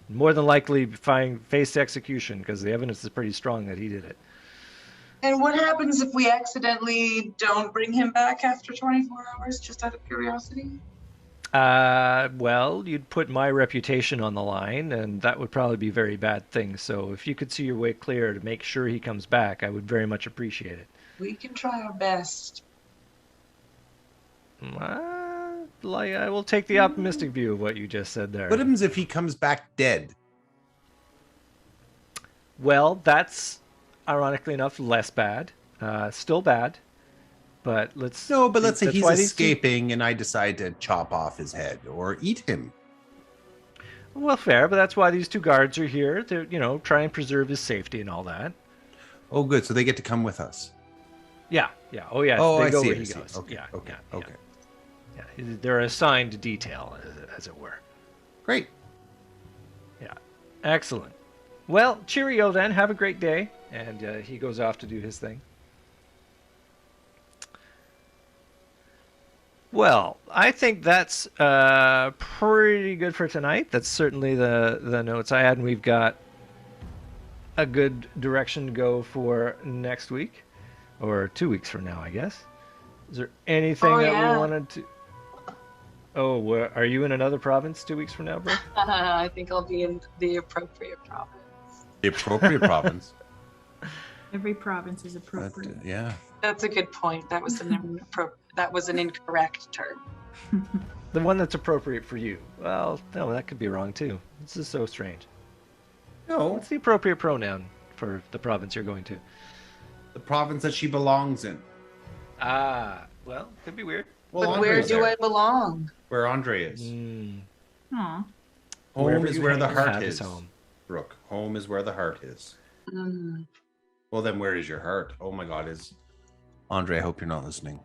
More than likely face execution, because the evidence is pretty strong that he did it. And what happens if we accidentally don't bring him back after 24 hours, just out of curiosity? Well, you'd put my reputation on the line, and that would probably be a very bad thing. So if you could see your way clear to make sure he comes back, I would very much appreciate it. We can try our best. I will take the optimistic view of what you just said there. What happens if he comes back dead? Well, that's, ironically enough, less bad. Still bad. But let's say he's escaping and I decide to chop off his head or eat him. Well, fair, but that's why these two guards are here to, try and preserve his safety and all that. Oh, good. So they get to come with us. Yeah. Oh, yeah. Oh, they go where he goes. Okay. Yeah. Okay. Yeah, they're assigned to detail, as it were. Great. Yeah. Excellent. Well, cheerio then. Have a great day. And he goes off to do his thing. Well, I think that's pretty good for tonight. That's certainly the notes I had, and we've got a good direction to go for next week, or 2 weeks from now, I guess. Is there anything that we wanted to... Oh, are you in another province 2 weeks from now, Brooke? I think I'll be in the appropriate province. The appropriate province? Every province is appropriate. Yeah. That's a good point. That was an incorrect term. The one that's appropriate for you. Well, no, that could be wrong too. This is so strange. No. What's the appropriate pronoun for the province you're going to? The province that she belongs in. Well, Well, could be weird. Well, But where Andre's do there. I belong? Where Andre is. Aw. Home Wherever is you where the hang your heart hat is. home. Brooke, home is where the heart is. Mm. Well, then where is your heart? Oh my God, is Andre? I hope you're not listening.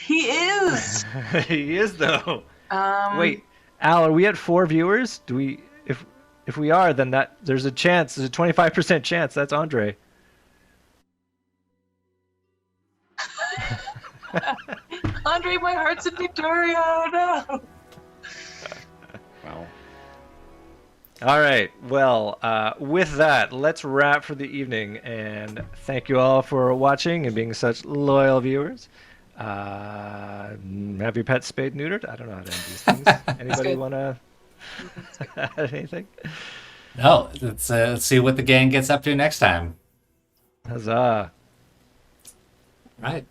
He is. He is though. Wait. Al, are we at 4 viewers? Do we? If we are, then there's a chance. There's a 25% chance that's Andre. Andre, my heart's in Victoria. Oh no. Wow. All right. Well, with that, let's wrap for the evening. And thank you all for watching and being such loyal viewers. Have your pet spayed neutered? I don't know how to end these things. Anybody want to add anything? No, let's see what the gang gets up to next time. Huzzah. Right.